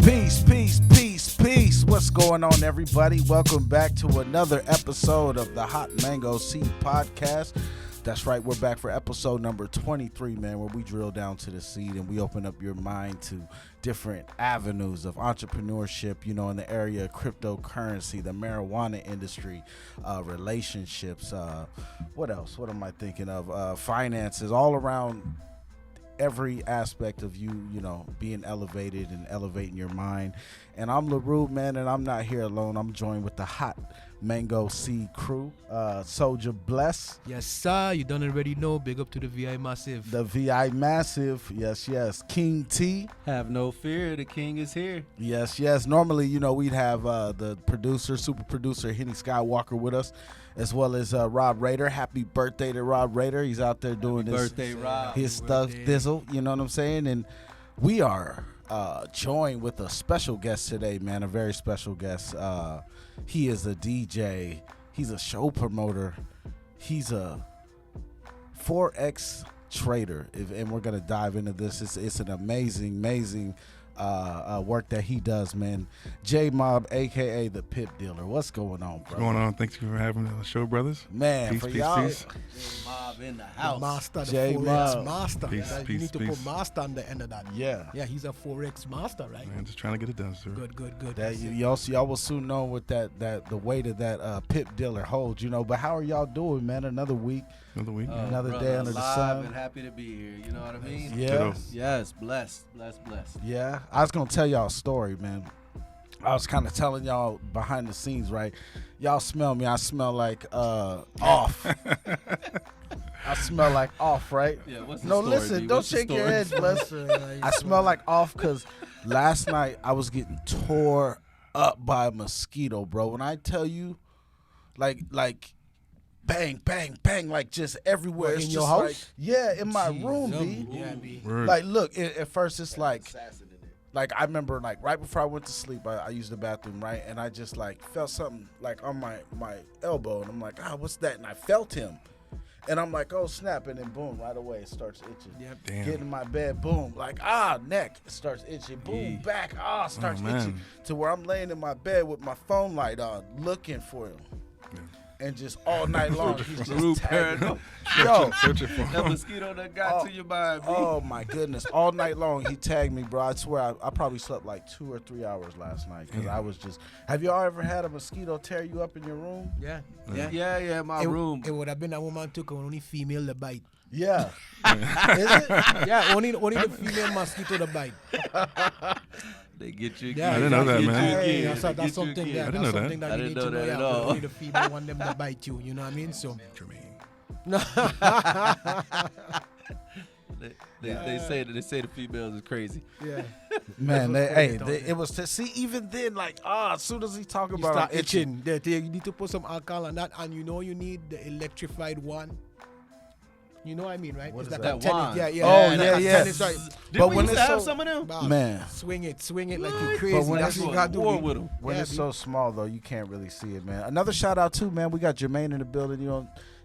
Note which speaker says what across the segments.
Speaker 1: Peace, peace, peace, peace. What's going on, everybody? Welcome back to another episode of the Hot Mango Seed Podcast. That's right, we're back for episode number 23, man, where we drill down to the seed and we open up your mind to different avenues of entrepreneurship, you know, in the area of cryptocurrency, the marijuana industry, relationships, what else? What am I thinking of? Finances, all around every aspect of you know, being elevated and elevating your mind. And I'm LaRue, man, and I'm not here alone. I'm joined with the Hot Mango Seed crew. Souljah bless.
Speaker 2: Yes, sir. You done already know. Big up to the VI Massive.
Speaker 1: The VI Massive. Yes, yes. King T.
Speaker 3: Have no fear. The king is here.
Speaker 1: Yes, yes. Normally, you know, we'd have the producer, super producer, Henny Skywalker with us, as well as Rob Rader. Happy birthday to Rob Rader. He's out there doing his stuff, Dizzle. You know what I'm saying? And we are joined with a special guest today, man. A very special guest. He is a DJ. He's a show promoter. He's a Forex trader. And we're going to dive into this. It's an amazing work that he does, man. J-Mob, a.k.a. the Pip Dealer. What's going on, bro?
Speaker 4: What's going on? Thanks for having me on the show, brothers.
Speaker 1: Man,
Speaker 4: peace,
Speaker 1: for
Speaker 4: peace,
Speaker 1: y'all.
Speaker 4: peace.
Speaker 3: J-Mob in the house.
Speaker 2: The master, the
Speaker 1: J-Mob.
Speaker 2: Forex master.
Speaker 4: Peace,
Speaker 2: You
Speaker 4: peace,
Speaker 2: need to
Speaker 4: peace.
Speaker 2: put master on the end of that.
Speaker 1: Yeah.
Speaker 2: Yeah, he's a Forex master, right?
Speaker 4: Man, just trying to get it done, sir.
Speaker 2: Good.
Speaker 1: That y'all will soon know what that the weight of that Pip Dealer holds, you know. But how are y'all doing, man? Another week,
Speaker 4: Another week.
Speaker 1: another
Speaker 3: brother,
Speaker 1: day under the
Speaker 3: alive
Speaker 1: sun.
Speaker 3: and happy to be here. You know what I mean?
Speaker 1: Yeah.
Speaker 4: Ditto.
Speaker 3: Yes, blessed.
Speaker 1: Yeah, I was gonna tell y'all a story, man. I was kind of telling y'all behind the scenes, right? Y'all smell me. I smell like off. I smell like off, right?
Speaker 3: Yeah, what's the
Speaker 1: No,
Speaker 3: story,
Speaker 1: listen,
Speaker 3: D?
Speaker 1: don't
Speaker 3: What's the
Speaker 1: shake your
Speaker 3: story?
Speaker 1: head, bless. I smell like off because last night I was getting tore up by a mosquito, bro. When I tell you, like bang, bang, bang, like just everywhere.
Speaker 2: What,
Speaker 1: It's
Speaker 2: in
Speaker 1: just
Speaker 2: your house?
Speaker 1: like, yeah, in my room,
Speaker 2: Jeez,
Speaker 1: B.
Speaker 2: Yeah, B.
Speaker 4: Word.
Speaker 1: Like, look, at first it's like I remember, like, right before I went to sleep, I used the bathroom, right? And I just, like, felt something, like, on my elbow. And I'm like, what's that? And I felt him. And I'm like, oh, snap. And then, boom, right away, it starts itching.
Speaker 2: Yep.
Speaker 4: Damn.
Speaker 1: Get in my bed, boom. Like, neck. It starts itching. Boom, back. Starts
Speaker 4: man.
Speaker 1: itching. To where I'm laying in my bed with my phone light on, looking for him.
Speaker 4: Yeah.
Speaker 1: And just all night long, he's
Speaker 3: LaRue
Speaker 1: just tagging.
Speaker 3: paranoid.
Speaker 1: Yo.
Speaker 4: Searching for
Speaker 3: That mosquito that got to your mind, B.
Speaker 1: Oh my goodness! All night long he tagged me, bro. I swear I probably slept like 2 or 3 hours last night because I was just. Have y'all ever had a mosquito tear you up in your room?
Speaker 2: Yeah.
Speaker 3: Yeah, my room.
Speaker 2: It would have been a woman took only female to bite.
Speaker 1: Yeah. Is it?
Speaker 2: Yeah, only the female mosquito to bite.
Speaker 3: They get you
Speaker 2: Yeah,
Speaker 4: I didn't know that,
Speaker 3: Get
Speaker 4: man.
Speaker 3: you
Speaker 2: Hey,
Speaker 3: again.
Speaker 2: that's
Speaker 3: They get you
Speaker 2: something
Speaker 3: again.
Speaker 2: that
Speaker 4: I didn't know that.
Speaker 2: something that
Speaker 3: I
Speaker 2: you
Speaker 3: didn't
Speaker 2: need to
Speaker 3: know
Speaker 2: know.
Speaker 3: that at
Speaker 2: Yeah,
Speaker 3: all.
Speaker 2: only the female want them to bite you. You know what I mean? So.
Speaker 3: They say the females is crazy.
Speaker 2: Yeah.
Speaker 1: Man,
Speaker 2: That's what
Speaker 1: it was to see even then, like as soon as he talk
Speaker 2: You
Speaker 1: about
Speaker 2: start
Speaker 1: it,
Speaker 2: itching. You need to put some alcohol on that, and you know you need the electrified one. You know what I mean, right?
Speaker 1: What
Speaker 2: It's
Speaker 1: is
Speaker 2: like
Speaker 1: that?
Speaker 2: a tennis.
Speaker 3: wand.
Speaker 2: Yeah.
Speaker 1: Oh,
Speaker 2: like
Speaker 1: yeah,
Speaker 2: a
Speaker 1: yeah.
Speaker 2: tennis, right.
Speaker 3: Did
Speaker 1: But
Speaker 3: we
Speaker 1: when
Speaker 3: used to
Speaker 1: it's
Speaker 3: have
Speaker 1: so-
Speaker 3: some of them?
Speaker 2: Boss,
Speaker 1: Man.
Speaker 2: swing it like you crazy.
Speaker 1: when
Speaker 2: That's
Speaker 1: it's
Speaker 2: what you
Speaker 3: Go
Speaker 2: gotta
Speaker 3: to
Speaker 2: do.
Speaker 3: war with them.
Speaker 1: when
Speaker 2: Yeah,
Speaker 1: it's
Speaker 2: B.
Speaker 1: so small though, you can't really see it, man. Another shout out too, man. We got Jermaine in the building.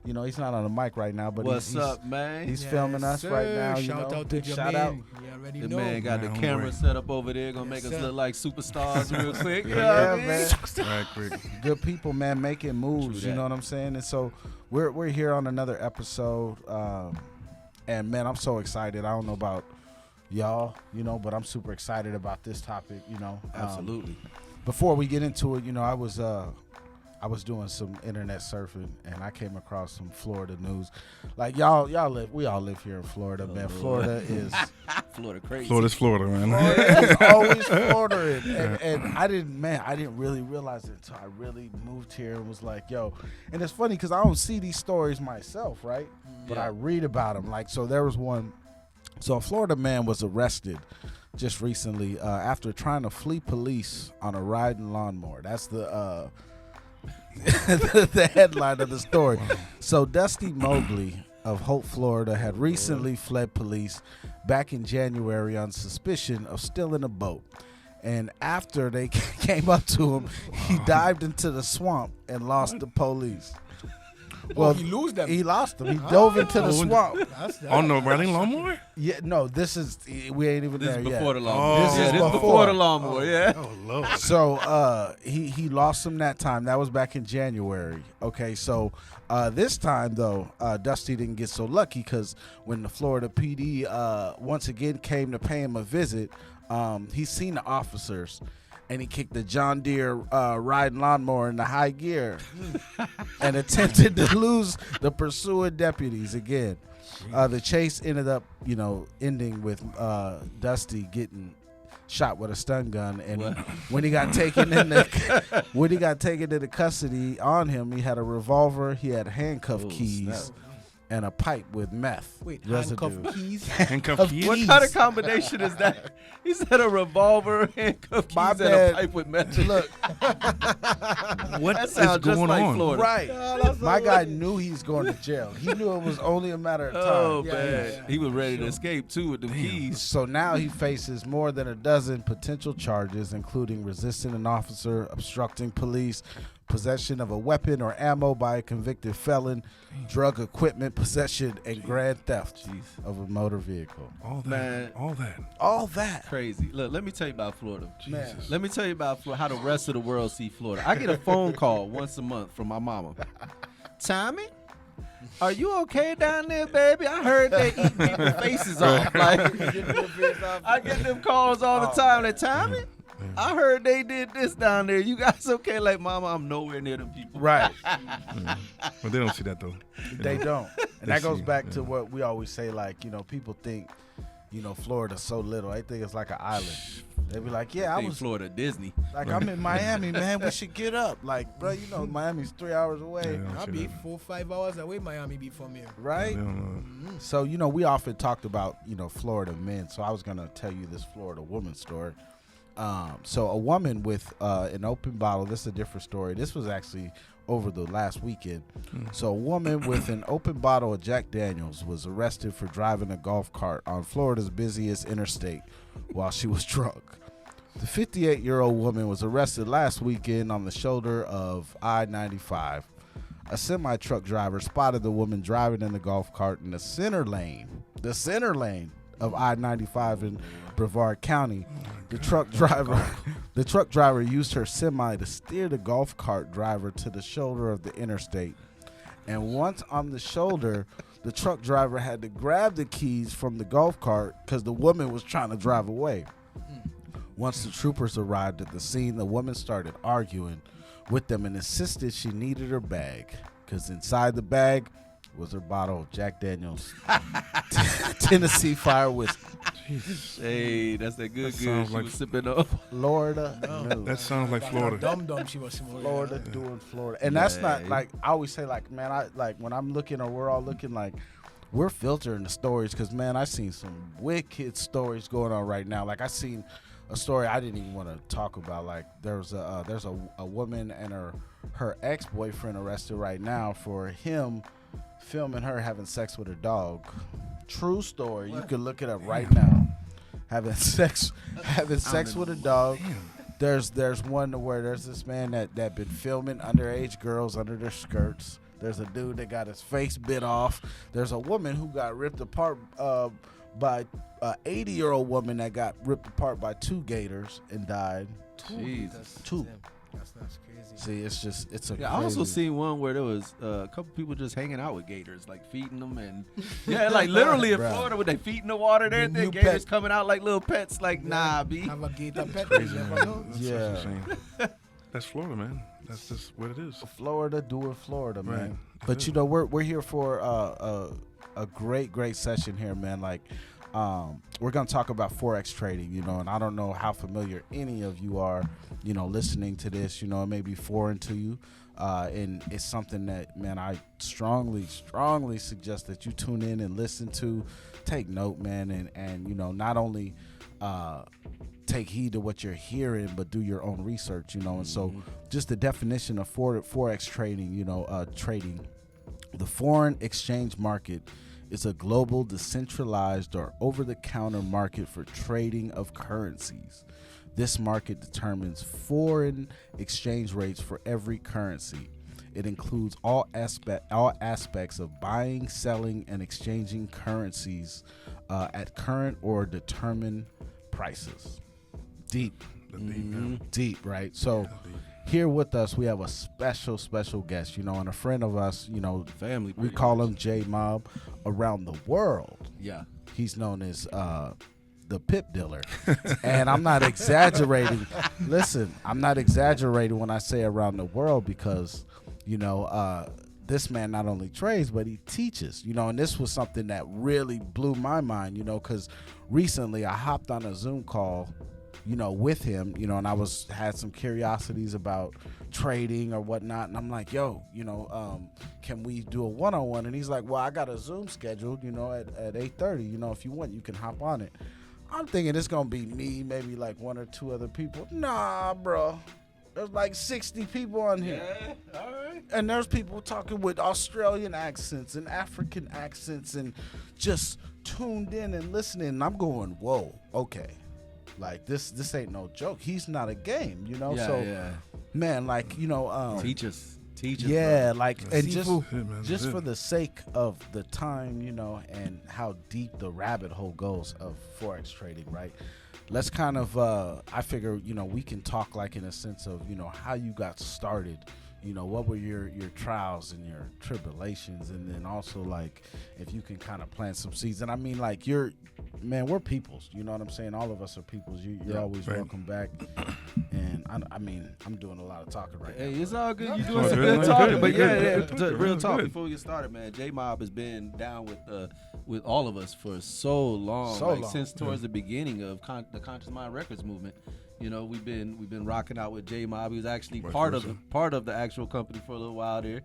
Speaker 1: You know, he's not on the mic right now, but
Speaker 3: What's
Speaker 1: he's
Speaker 3: up, man?
Speaker 1: He's
Speaker 2: Yes,
Speaker 1: filming us right
Speaker 2: sir.
Speaker 1: now. You
Speaker 2: Shout
Speaker 1: know,
Speaker 2: out to
Speaker 1: big
Speaker 2: Jermaine.
Speaker 1: shout out.
Speaker 2: You already
Speaker 3: The
Speaker 2: know.
Speaker 3: man got
Speaker 4: Man,
Speaker 3: the
Speaker 4: I'm
Speaker 3: camera
Speaker 4: worried.
Speaker 3: set up over there, gonna
Speaker 2: Yes,
Speaker 3: make us
Speaker 2: sir.
Speaker 3: look like superstars real quick. You know
Speaker 1: Yeah,
Speaker 3: what I mean?
Speaker 1: man.
Speaker 4: Right, quick.
Speaker 1: Good people, man, making moves.
Speaker 3: True
Speaker 1: You know
Speaker 3: that.
Speaker 1: what I'm saying? And so we're here on another episode, and man, I'm so excited. I don't know about y'all, you know, but I'm super excited about this topic. You know,
Speaker 3: Absolutely.
Speaker 1: Before we get into it, you know, I was doing some internet surfing and I came across some Florida news. Like we all live here in Florida, man.
Speaker 3: Lord.
Speaker 1: Florida is
Speaker 3: Florida crazy.
Speaker 4: Florida's Florida, man.
Speaker 1: Florida is always Florida, and I didn't really realize it until I really moved here and was like, yo. And it's funny because I don't see these stories myself, right? But
Speaker 3: Yeah.
Speaker 1: I read about them. Like, so there was one. So a Florida man was arrested just recently after trying to flee police on a riding lawnmower. That's the the headline of the story. So Dusty Mobley of Hope, Florida, had recently fled police back in January on suspicion of stealing a boat. And after they came up to him, he dived into the swamp and lost the police.
Speaker 2: Well, he lose them.
Speaker 1: He lost them. He dove into the
Speaker 4: Oh.
Speaker 1: swamp.
Speaker 4: On the riding lawnmower?
Speaker 1: Yeah, no, we ain't even
Speaker 3: This
Speaker 1: there
Speaker 3: is
Speaker 1: yet.
Speaker 3: before the lawnmower.
Speaker 1: This
Speaker 3: Yeah,
Speaker 1: is
Speaker 3: this
Speaker 1: before.
Speaker 3: before the lawnmower. Yeah.
Speaker 4: Oh, Lord.
Speaker 1: So he lost him that time. That was back in January. Okay, so this time though, Dusty didn't get so lucky because when the Florida PD once again came to pay him a visit, he seen the officers. And he kicked the John Deere riding lawnmower into high gear and attempted to lose the pursuing deputies again. The chase ended up, ending with Dusty getting shot with a stun gun. And when he got taken into custody on him, he had a revolver, he had handcuff keys.
Speaker 3: Snap.
Speaker 1: And a pipe with meth.
Speaker 2: Wait,
Speaker 1: residue.
Speaker 2: handcuff keys?
Speaker 4: Handcuff keys?
Speaker 3: What kind of combination is that? He said a revolver, handcuff keys,
Speaker 1: My
Speaker 3: and
Speaker 1: bad.
Speaker 3: a pipe with meth.
Speaker 1: Look,
Speaker 4: What
Speaker 3: That
Speaker 4: is
Speaker 3: sounds just
Speaker 4: going
Speaker 3: like
Speaker 4: on?
Speaker 3: Florida.
Speaker 1: right. My guy knew he's going to jail. He knew it was only a matter of time.
Speaker 3: Oh,
Speaker 2: Yeah,
Speaker 3: man.
Speaker 2: yeah, yeah.
Speaker 3: He was ready to escape, too, with the keys.
Speaker 1: So now he faces more than a dozen potential charges, including resisting an officer, obstructing police, possession of a weapon or ammo by a convicted felon, drug equipment possession, and grand theft of a motor vehicle.
Speaker 4: All that.
Speaker 3: Man.
Speaker 4: All that.
Speaker 1: All that.
Speaker 3: Crazy. Look, let me tell you about Florida.
Speaker 1: Man.
Speaker 3: Let me tell you about how the rest of the world see Florida. I get a phone call once a month from my mama. Tommy, are you okay down there, baby? I heard they eat people's faces off. Like, I get them calls all the time. Like, Tommy, I heard they did this down there. You guys okay? Like, mama, I'm nowhere near them people.
Speaker 1: Right.
Speaker 4: But they don't see that, though.
Speaker 1: They don't. And
Speaker 4: They
Speaker 1: that goes
Speaker 4: see,
Speaker 1: back
Speaker 4: yeah.
Speaker 1: to what we always say, like, people think, Florida's so little. They think it's like an island. They be like, yeah,
Speaker 3: I
Speaker 1: I
Speaker 3: think
Speaker 1: was
Speaker 3: Florida Disney.
Speaker 1: like, I'm in Miami, man. We should get up. Like, bro, Miami's 3 hours away.
Speaker 4: Yeah, they don't
Speaker 2: I'll
Speaker 4: see
Speaker 2: be
Speaker 4: that.
Speaker 2: 4-5 hours away, Miami be from here.
Speaker 1: Right?
Speaker 4: They don't know.
Speaker 1: So, we often talked about, Florida men. So I was going to tell you this Florida woman story. So a woman with an open bottle, this is a different story. This was actually over the last weekend. So a woman with an open bottle of Jack Daniels was arrested for driving a golf cart on Florida's busiest interstate while she was drunk. The 58-year-old woman was arrested last weekend on the shoulder of I-95. A semi-truck driver spotted the woman driving in the golf cart in the center lane of I-95 in Brevard County. The truck driver used her semi to steer the golf cart driver to the shoulder of the interstate. And once on the shoulder, the truck driver had to grab the keys from the golf cart because the woman was trying to drive away. Once the troopers arrived at the scene, the woman started arguing with them and insisted she needed her bag because inside the bag was her bottle of Jack Daniels Tennessee Fire Whiskey.
Speaker 3: Hey, that's that good
Speaker 4: That
Speaker 3: good
Speaker 4: sounds
Speaker 3: she
Speaker 4: like-
Speaker 3: was sipping up.
Speaker 1: Florida knew.
Speaker 4: That sounds like Florida.
Speaker 2: Dum she was smoking.
Speaker 1: Florida doing Florida. And that's not
Speaker 3: Yeah.
Speaker 1: like, I always say, like, man, I like when I'm looking, or we're all looking, like, we're filtering the stories because, man, I seen some wicked stories going on right now. Like, I seen a story I didn't even want to talk about. Like, there's a woman and her ex-boyfriend arrested right now for him filming her having sex with her dog. True story. You can look it up right now. Having sex with a dog. There's one where there's this man that been filming underage girls under their skirts. There's a dude that got his face bit off. There's a woman who got ripped apart by an 80-year-old woman that got ripped apart by two gators and died.
Speaker 3: Jesus.
Speaker 1: Two.
Speaker 2: That's crazy.
Speaker 1: See, it's a
Speaker 3: Yeah, I also
Speaker 1: crazy-
Speaker 3: seen one where there was a couple people just hanging out with gators, like feeding them, and like literally in
Speaker 1: Bruh.
Speaker 3: Florida, with they feeding the water and
Speaker 2: The
Speaker 3: everything,
Speaker 2: new
Speaker 3: gators
Speaker 2: pet.
Speaker 3: coming out like little pets. Like, nah, B.
Speaker 2: Have a gator pet.
Speaker 4: Crazy,
Speaker 2: You
Speaker 4: man.
Speaker 2: never know.
Speaker 4: That's
Speaker 1: Yeah.
Speaker 4: insane. That's Florida, man. That's just what it is.
Speaker 1: Florida doing Florida, man.
Speaker 4: Right.
Speaker 1: But we're here for a great session here, man. Like, we're gonna talk about Forex trading, and I don't know how familiar any of you are, listening to this. It may be foreign to you, and it's something that, man, I strongly suggest that you tune in and listen to, take note, man, and not only take heed to what you're hearing, but do your own research, and so just the definition of Forex trading, trading. The foreign exchange market is a global, decentralized, or over-the-counter market for trading of currencies. This market determines foreign exchange rates for every currency. It includes all aspects of buying, selling, and exchanging currencies at current or determined prices. Deep, right? So here with us, we have a special guest, and a friend of us,
Speaker 3: Family.
Speaker 1: we call him J Mob around the world.
Speaker 3: Yeah.
Speaker 1: He's known as the Pip Dealer. And I'm not exaggerating. Listen, I'm not exaggerating when I say around the world because, this man not only trades, but he teaches, and this was something that really blew my mind, because recently I hopped on a Zoom call, with him, and I had some curiosities about trading or whatnot. And I'm like, yo, can we do a one-on-one? And he's like, well, I got a Zoom scheduled, at 8:30, if you want, you can hop on it. I'm thinking it's going to be me, maybe like one or two other people. Nah, bro. There's like 60 people on here.
Speaker 3: Yeah, all right.
Speaker 1: And there's people talking with Australian accents and African accents and just tuned in and listening. And I'm going, whoa, okay. Like, this ain't no joke. He's not a game,
Speaker 3: Yeah,
Speaker 1: man, like,
Speaker 3: Teach us.
Speaker 1: Yeah,
Speaker 3: bro.
Speaker 1: like, and
Speaker 4: Seafood.
Speaker 1: just for the sake of the time, and how deep the rabbit hole goes of Forex trading, right? Let's kind of, I figure, we can talk like in a sense of, how you got started, what were your trials and your tribulations, and then also like if you can kind of plant some seeds. And I mean, like, we're peoples, you know what I'm saying? All of us are peoples. You're always welcome back. And I'm doing a lot of talking right now.
Speaker 3: Hey, it's all good. You're
Speaker 4: It's
Speaker 3: doing
Speaker 4: all
Speaker 3: some
Speaker 4: good.
Speaker 3: good talking. But
Speaker 4: Good.
Speaker 3: real talk.
Speaker 4: Good.
Speaker 3: Before we get started, man, J Mob has been down with all of us for so long, since towards the beginning of the Conscious Mind Records movement. We've been rocking out with J Mob. He was actually part of the actual company for a little while there,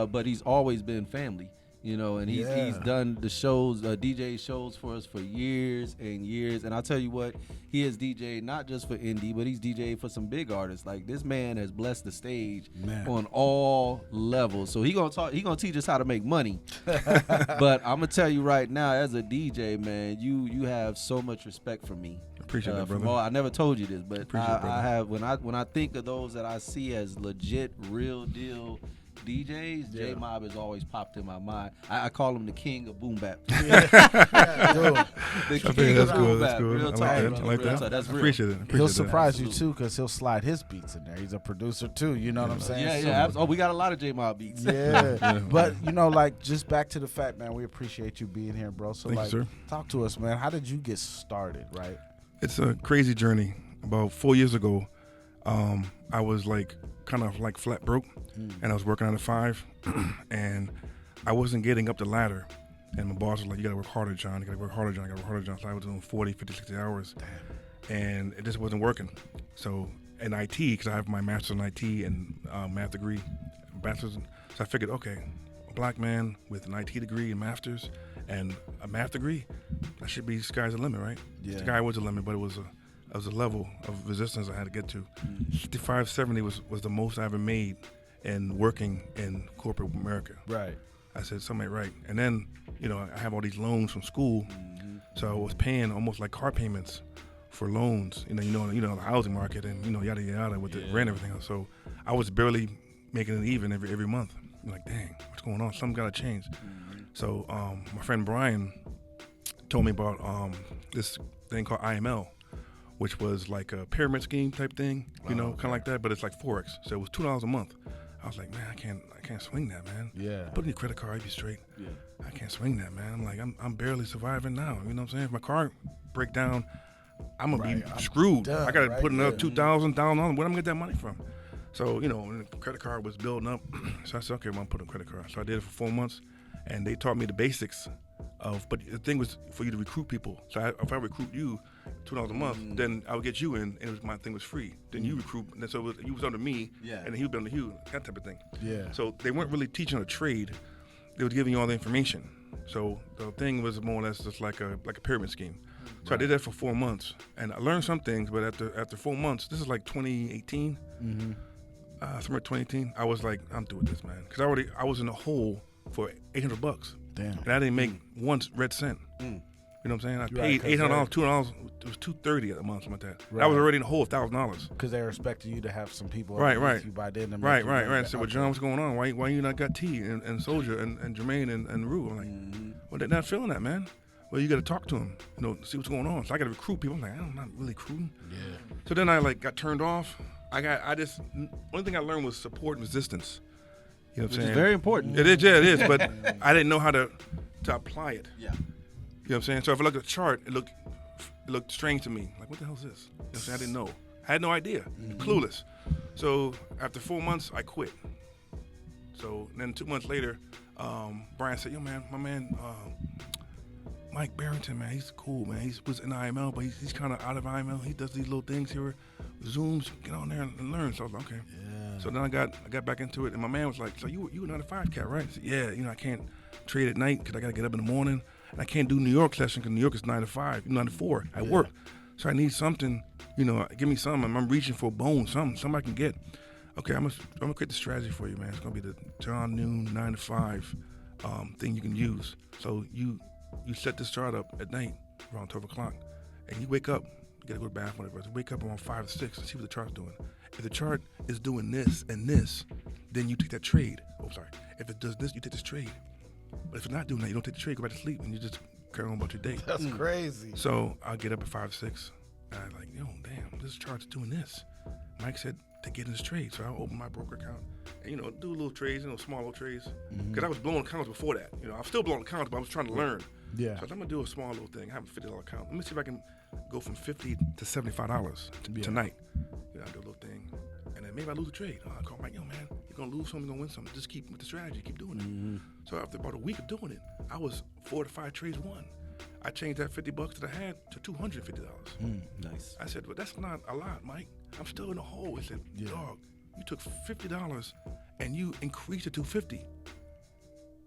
Speaker 3: but he's always been family. And he's done the shows, DJ shows for us for years and years. And I'll tell you what, he has DJed not just for indie, but he's DJed for some big artists. Like, this man has blessed the stage on all levels. So he gonna teach us how to make money. But I'm gonna tell you right now, as a DJ, man, you have so much respect for me.
Speaker 4: Appreciate that, brother.
Speaker 3: I never told you this, but
Speaker 4: Appreciate it,
Speaker 3: I have when I think of those that I see as legit, real deal DJs, J Mob has always popped in my mind. I call him the king of boom bap. The king of boom bap. Real talk.
Speaker 4: I like that.
Speaker 3: That's real.
Speaker 4: Appreciate it.
Speaker 1: He'll surprise you too, because he'll slide his beats in there. He's a producer too. You know what I'm saying?
Speaker 3: Yeah. Oh, we got a lot of J Mob beats.
Speaker 1: Yeah. But like, just back to the fact, man, we appreciate you being here, bro. So
Speaker 4: Thank you, sir.
Speaker 1: Talk to us, man. How did you get started, right?
Speaker 4: It's a crazy journey. About 4 years ago, I was like kind of like flat broke, and I was working 9 to 5, and I wasn't getting up the ladder. And my boss was like, you gotta work harder, John. You gotta work harder, John. You gotta work harder, John. So I was doing 40, 50, 60 hours. Damn. And it just wasn't working. So in IT, because I have my master's in IT and math degree, so I figured, okay, a black man with an IT degree and master's and a math degree, that should be sky's the limit, right? Yeah. The sky was the limit, but it was a level of resistance I had to get to. 65, 70 was the most I ever made in working in corporate America.
Speaker 1: Right.
Speaker 4: I said, something ain't right. And then, I have all these loans from school, so I was paying almost like car payments for loans. The housing market and yada yada with the rent and everything else. So I was barely making it even every month. I'm like, dang, what's going on? Something gotta change. So my friend Brian told me about this thing called IML, which was like a pyramid scheme type thing, kind of like that, but it's like Forex. So it was $2 a month. I was like, man, I can't swing that, man. Yeah. Put in your credit card, be straight. Yeah. I can't swing that, man. I'm like, I'm barely surviving now. You know what I'm saying? If my car break down, I'm gonna be screwed.
Speaker 1: Done,
Speaker 4: I gotta put another $2,000 down on. Where am I gonna get that money from? So when the credit card was building up, so I said, okay, I'm gonna put in a credit card. So I did it for 4 months, and they taught me the basics of. But the thing was for you to recruit people. So if I recruit you $2 a month, then I would get you in, and my thing was free. Then you recruit, and so you was under me, and then he would be under you, that type of thing. Yeah. So they weren't really teaching a trade; they were giving you all the information. So the thing was more or less just like a pyramid scheme. So I did that for 4 months, and I learned some things. But after 4 months, this is like 2018, somewhere 2018. I was like, I'm through with this, man, because I was in a hole for $800.
Speaker 1: Damn.
Speaker 4: And I didn't make one red cent. You You know what I'm saying? I
Speaker 1: Right,
Speaker 4: paid
Speaker 1: 'cause
Speaker 4: $800, $200. It was $230 a month, something like that.
Speaker 1: Right.
Speaker 4: That was already in the hole of $1,000.
Speaker 1: Because they're expecting you to have some people
Speaker 4: Right,
Speaker 1: underneath
Speaker 4: right.
Speaker 1: you by then. To make
Speaker 4: Right.
Speaker 1: you money
Speaker 4: I
Speaker 1: back.
Speaker 4: said, well, John, what's going on? Why you not got T and Souljah and Jermaine and Rue? I'm like, well, they're not feeling that, man. Well, you got to talk to them, see what's going on. So I got to recruit people. I'm like, I'm not really recruiting.
Speaker 2: Yeah.
Speaker 4: So then I got turned off. Only thing I learned was support and resistance. You know what I'm
Speaker 3: Which
Speaker 4: saying?
Speaker 3: is very important.
Speaker 4: It is, but I didn't know how to apply it.
Speaker 3: Yeah.
Speaker 4: You know what I'm saying? So if I looked at the chart, it looked strange to me. Like, what the hell is this? You know what I'm saying? I didn't know. I had no idea. Clueless. So after 4 months, I quit. So then 2 months later, Brian said, yo, man, my man, Mike Barrington, man, he's cool, man. He was in IML, but he's kind of out of IML. He does these little things here, Zooms, get on there and learn. So I was like, okay.
Speaker 1: Yeah.
Speaker 4: So then I got back into it, and my man was like, so you a 9-to-5 cat, right? I said, yeah, I can't trade at night because I got to get up in the morning, and I can't do New York session because New York is 9-to-5, 9-to-4 at work. So I need something, give me something. I'm reaching for a bone, something I can get. Okay, I'm gonna create the strategy for you, man. It's gonna be the John Noone 9-to-5 thing you can use. So you set this chart up at night around 12 o'clock, and you wake up, you gotta go to the bathroom, whatever. So wake up around 5 or 6 and see what the chart's doing. If the chart is doing this and this, then you take that trade. Oh, sorry. If it does this, you take this trade. But if it's not doing that, you don't take the trade, go back to sleep, and you just carry on about your day.
Speaker 1: That's crazy.
Speaker 4: So I'll get up at 5 or 6, and I'm like, damn, this chart's doing this. Mike said to get in this trade, so I'll open my broker account and, do little trades, small little trades. Because I was blowing accounts before that. I was still blowing accounts, but I was trying to learn.
Speaker 1: Yeah.
Speaker 4: So I'm gonna do a small little thing. I have a $50 account. Let me see if I can go from $50 to $75 tonight. I'll do a little thing, and then maybe I lose a trade. I call Mike, yo, man, you're gonna lose something, you're gonna win something. Just keep with the strategy, keep doing it. So after about a week of doing it, I was 4 to 5 trades won. I changed that $50 that I had to $250.
Speaker 3: Nice.
Speaker 4: I said, well, that's not a lot, Mike. I'm still in the hole. He said, dog, you took $50 and you increased it to $50.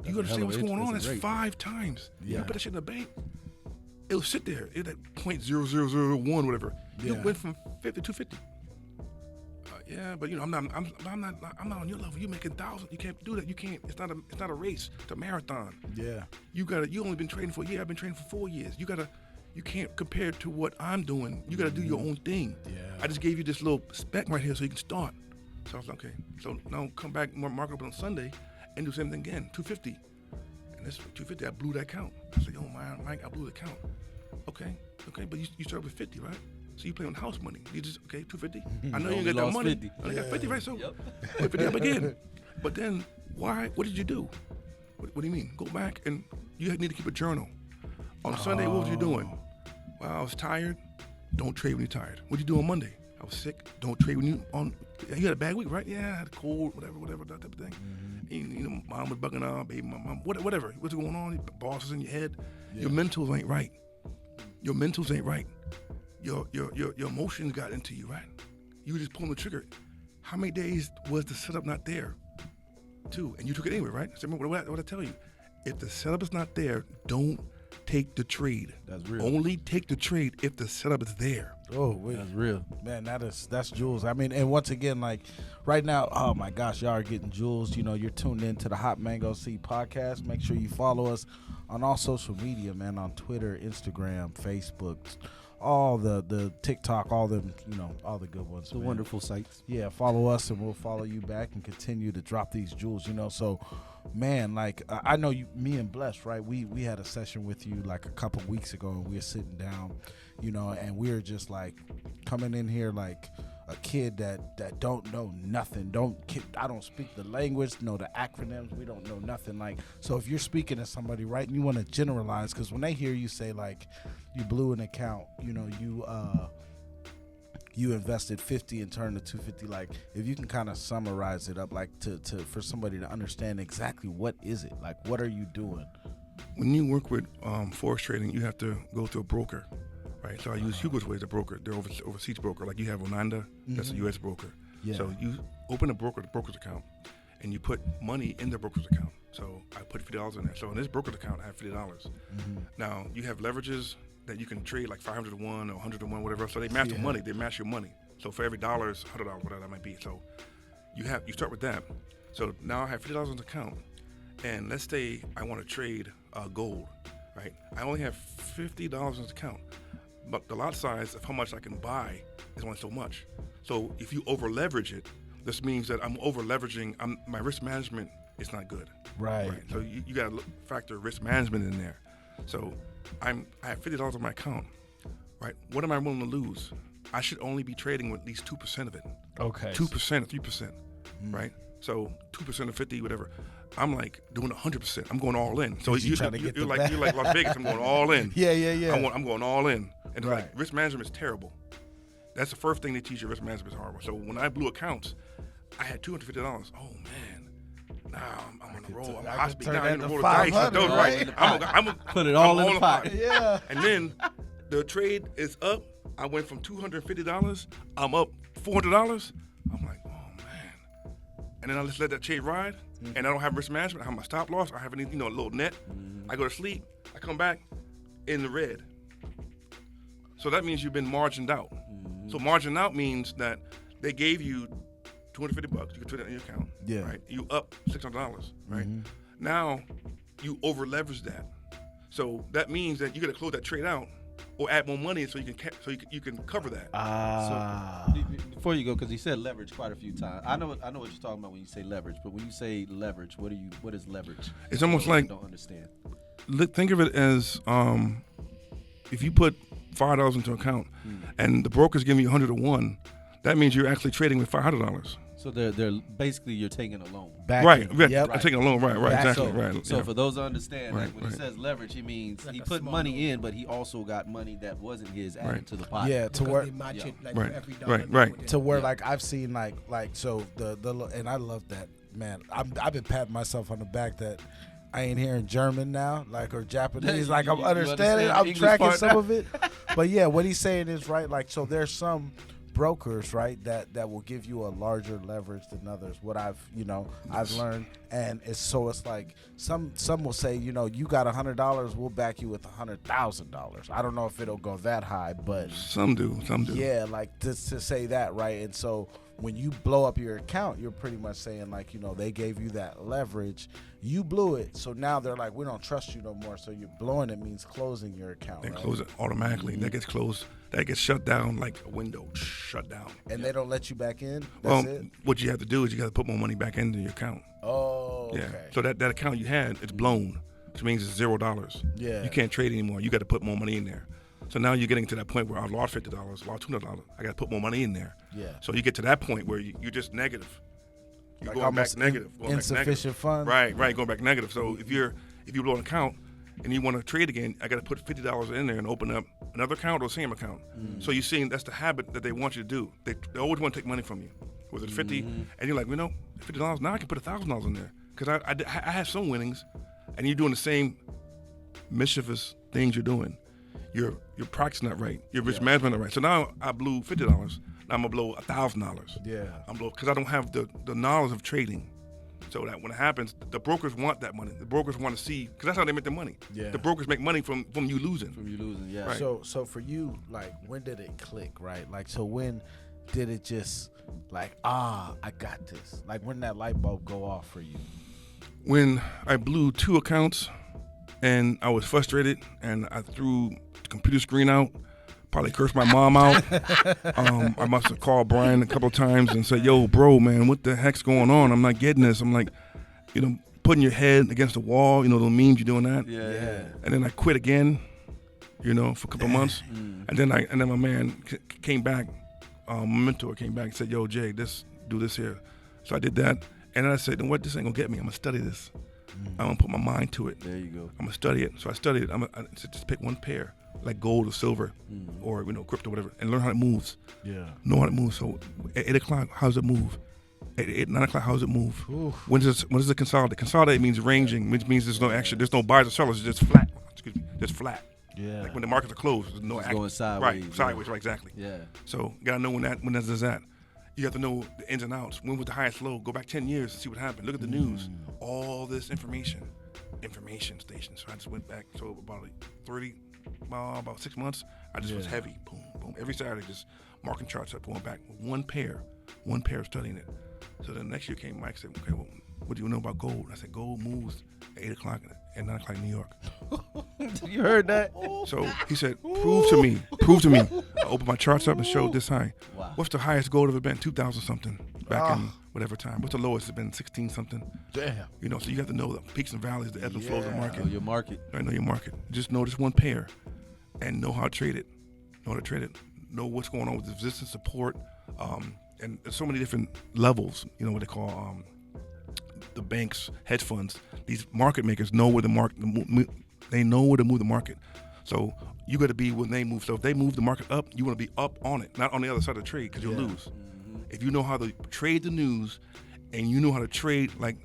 Speaker 4: You understand what's going on? It's 5 times.
Speaker 1: Yeah.
Speaker 4: You put that shit in the bank, it'll sit there. It's at 0.0001, whatever. You went from 50 to 50. Yeah, but I'm not on your level. You're making thousands. You can't do that. You can't. It's not a race. It's a marathon.
Speaker 1: Yeah.
Speaker 4: You only been trading for a year. I've been trading for 4 years. You can't compare to what I'm doing. You gotta do your own thing.
Speaker 1: Yeah.
Speaker 4: I just gave you this little spec right here so you can start. So I was like, okay. So now come back, mark up on Sunday, and do the same thing again. 250. And this 250, I blew that count. I said, oh man, Mike, I blew the count. Okay, but you started with 50, right? So you play on house money. You just, 250? I know you ain't got that money.
Speaker 3: 50.
Speaker 4: I only got 50, right? So put 50 up again. But then, what did you do? What do you mean? Go back and you need to keep a journal. On Sunday, what was you doing? Well, I was tired. Don't trade when you're tired. What did you do on Monday? I was sick. Don't trade when you had a bad week, right? Yeah, I had a cold, whatever, that type of thing. And, mom was bugging out, baby, my mom, whatever. What's going on? Bosses in your head. Yeah. Your mentals ain't right. Your emotions got into you, right? You were just pulling the trigger. How many days was the setup not there? 2, and you took it anyway, right? So remember what I tell you. If the setup is not there, don't take the trade.
Speaker 3: That's real.
Speaker 4: Only take the trade if the setup is there.
Speaker 1: Oh, wait.
Speaker 3: That's real.
Speaker 1: Man, that's jewels. I mean, and once again, like right now, oh my gosh, y'all are getting jewels. You're tuned in to the Hot Mango Seed podcast. Make sure you follow us on all social media, man, on Twitter, Instagram, Facebook, all the TikTok, all them, all the good ones.
Speaker 3: The wonderful sites.
Speaker 1: Yeah, follow us and we'll follow you back and continue to drop these jewels, So, man, like I know me and Bless, right? We had a session with you like a couple weeks ago, and we were sitting down, and we were just like coming in here like a kid that don't know nothing. I don't speak the language, know the acronyms. We don't know nothing. Like, so if you're speaking to somebody, right, and you want to generalize, because when they hear you say like you blew an account, you invested 50 and turned to 250. Like, if you can kind of summarize it up, like to for somebody to understand exactly what is it, like what are you doing?
Speaker 4: When you work with Forex trading, you have to go through a broker, right? So I use Hugo's Way as a broker. They're overseas broker. Like you have Onanda, that's a U.S. broker. Yeah. So you open the broker's account, and you put money in the broker's account. So I put $50 in there. So in this broker's account, I have $50. Now you have leverages that you can trade like 500 to 1 or 100 to 1, whatever. So they match the money. They match your money. So for every dollar, it's $100, whatever that might be. So you start with that. So now I have $50 in the account, and let's say I want to trade gold, right? I only have $50 in this account. But the lot size of how much I can buy is only so much. So if you over leverage it, this means that I'm over leveraging. My risk management is not good.
Speaker 1: Right.
Speaker 4: So you got to factor risk management in there. So I have $50 on my account. Right. What am I willing to lose? I should only be trading with at least 2% of it.
Speaker 1: Okay.
Speaker 4: 2% or 3%. Right. So 2% of 50, whatever. I'm like doing 100%. I'm going all in. So you're like Las Vegas. I'm going all in.
Speaker 1: Yeah.
Speaker 4: I'm going all in. And
Speaker 1: Right.
Speaker 4: like risk management is terrible. That's the first thing they teach you. Risk management is horrible. So when I blew accounts, I had $250. Oh man, now I'm on the roll. I'm
Speaker 1: I
Speaker 4: high
Speaker 1: could
Speaker 4: speed.
Speaker 1: turn
Speaker 4: Now
Speaker 1: that
Speaker 4: I'm in the
Speaker 1: to
Speaker 4: roll of dice.
Speaker 1: 500,
Speaker 4: Those
Speaker 1: right?
Speaker 4: I'm
Speaker 3: Put it all in the pot.
Speaker 1: Yeah.
Speaker 4: And then the trade is up. I went from $250. I'm up $400. I'm like, oh man. And then I just let that trade ride. And I don't have risk management. I have my stop loss. I have any, a little net. I go to sleep. I come back in the red. So that means you've been margined out. So margined out means that they gave you $250. You can put it in your account.
Speaker 1: Yeah.
Speaker 4: Right. You up $600. Right. Now you over leverage that. So that means that you got to close that trade out or add more money so you can cover that.
Speaker 3: Before you go, because he said leverage quite a few times. I know what you're talking about when you say leverage, but when you say leverage, what is leverage?
Speaker 4: It's almost
Speaker 3: I
Speaker 4: like
Speaker 3: don't understand.
Speaker 4: think of it as if you put $5 into an account and the broker's giving you 100 to 1, that means you're actually trading with $500.
Speaker 3: So they're basically you're taking a loan.
Speaker 4: Right.
Speaker 1: Yep.
Speaker 4: I'm taking a loan. Right. Exactly.
Speaker 3: So,
Speaker 4: Right.
Speaker 3: So
Speaker 4: yeah.
Speaker 3: for those who understand,
Speaker 4: Right,
Speaker 3: like when he says leverage, he means
Speaker 2: Like
Speaker 3: he
Speaker 2: a
Speaker 3: put
Speaker 2: small
Speaker 3: money
Speaker 2: loan.
Speaker 3: in, but he also got money that wasn't his added to the pot.
Speaker 1: Yeah. To
Speaker 2: Because
Speaker 1: where
Speaker 2: they match it like
Speaker 4: Right,
Speaker 2: for every dollar.
Speaker 4: right,
Speaker 2: they
Speaker 4: right.
Speaker 2: put in.
Speaker 1: to where like I've seen like so the and I love that, man. I've been patting myself on the back that I ain't hearing German now, like, or Japanese. Like I'm
Speaker 3: You
Speaker 1: understanding.
Speaker 3: understand
Speaker 1: I'm
Speaker 3: the English
Speaker 1: tracking
Speaker 3: part
Speaker 1: some
Speaker 3: now?
Speaker 1: of it. But yeah, what he's saying is right. Like, so there's some brokers, right, that will give you a larger leverage than others. What I've learned, and it's like some will say, you got $100, we'll back you with $100,000. I don't know if it'll go that high, but
Speaker 4: Some do.
Speaker 1: yeah, like to say that, right? And so when you blow up your account, you're pretty much saying like, they gave you that leverage, you blew it, so now they're like, we don't trust you no more. So you're blowing it means closing your account.
Speaker 4: They
Speaker 1: right?
Speaker 4: close it automatically. That gets closed. That gets shut down like a window. Shut down.
Speaker 1: And they don't let you back in. That's it.
Speaker 4: What you have to do is you got to put more money back into your account.
Speaker 1: Oh,
Speaker 4: Yeah.
Speaker 1: okay.
Speaker 4: So that account you had, it's blown, which means it's $0.
Speaker 1: Yeah.
Speaker 4: You can't trade anymore. You got to put more money in there. So now you're getting to that point where I lost $50, lost $200. I got to put more money in there.
Speaker 1: Yeah.
Speaker 4: So you get to that point where you're just negative. You're
Speaker 1: Like
Speaker 4: going
Speaker 1: almost
Speaker 4: back negative. Going back
Speaker 1: insufficient
Speaker 4: negative.
Speaker 1: funds.
Speaker 4: Right, going back negative. So if you blow an account and you want to trade again, I got to put $50 in there and open up another account or the same account. So you're seeing that's the habit that they want you to do. They always want to take money from you. Was it 50? And you're like, $50, now I can put $1,000 in there. Because I have some winnings, and you're doing the same mischievous things you're doing. You're practicing that right. Your risk management not right. So now I blew $50. Now I'm gonna blow $1,000.
Speaker 1: Yeah.
Speaker 4: I'm blow because I don't have the knowledge of trading. So that when it happens, the brokers want that money. The brokers want to see, because that's how they make their money.
Speaker 1: Yeah.
Speaker 4: The brokers make money from you losing.
Speaker 3: From you losing, yeah.
Speaker 4: Right.
Speaker 1: So for you, like, when did it click, right? Like, so when did it just like, I got this? Like, when did that light bulb go off for you?
Speaker 4: When I blew 2 accounts and I was frustrated and I threw the computer screen out, probably cursed my mom out. I must have called Brian a couple of times and said, yo, bro, man, what the heck's going on? I'm not getting this. I'm like, putting your head against the wall, the memes, you're doing that.
Speaker 3: Yeah.
Speaker 4: And then I quit again, for a couple of months. And then my man came back, my mentor came back and said, yo, Jay, do this here. So I did that. And then I said, what, this ain't gonna get me. I'm gonna study this. I'm gonna put my mind to it.
Speaker 3: There you go.
Speaker 4: I'm gonna study it. So I studied it. I said, just pick one pair, like gold or silver, or crypto, whatever, and learn how it moves.
Speaker 1: Yeah.
Speaker 4: Know how it moves. So at 8 o'clock, how does it move? At 9 o'clock, how does it move?
Speaker 1: Oof.
Speaker 4: When does it consolidate? Consolidate means ranging, which means there's no action. There's no buyers or sellers. It's just flat. Excuse me, just flat.
Speaker 1: Yeah.
Speaker 4: Like when the markets are closed, there's no
Speaker 3: It's
Speaker 4: action.
Speaker 3: going sideways,
Speaker 4: Right,
Speaker 3: yeah.
Speaker 4: sideways, right, exactly.
Speaker 3: Yeah.
Speaker 4: So you gotta know when that does that. You have to know the ins and outs. When was the highest low? Go back 10 years and see what happened. Look at the news. All this information station. So I just went back. So about 6 months, I just was heavy. Boom, boom. Every Saturday, just marking charts up, going back. One pair studying it. So the next year came Mike said, okay, well, what do you know about gold? I said, gold moves 8 o'clock and 9 o'clock in New York.
Speaker 3: You heard that?
Speaker 4: So he said, prove to me. I opened my charts up and showed this high.
Speaker 3: Wow.
Speaker 4: What's the highest gold ever been? 2,000 something back in whatever time. What's the lowest? It's been 16 something.
Speaker 1: Damn.
Speaker 4: You know, so you have to know the peaks and valleys, the ebbs and flows of the market.
Speaker 3: Know your market.
Speaker 4: I know your market. Just know this one pair and know how to trade it. Know what's going on with resistance, support, and there's so many different levels, you know, what they call the banks, hedge funds. These market makers know where they know where to move the market. So you got to be when they move. So if they move the market up, you want to be up on it, not on the other side of the trade, because you'll lose. Mm-hmm. If you know how to trade the news and you know how to trade, like,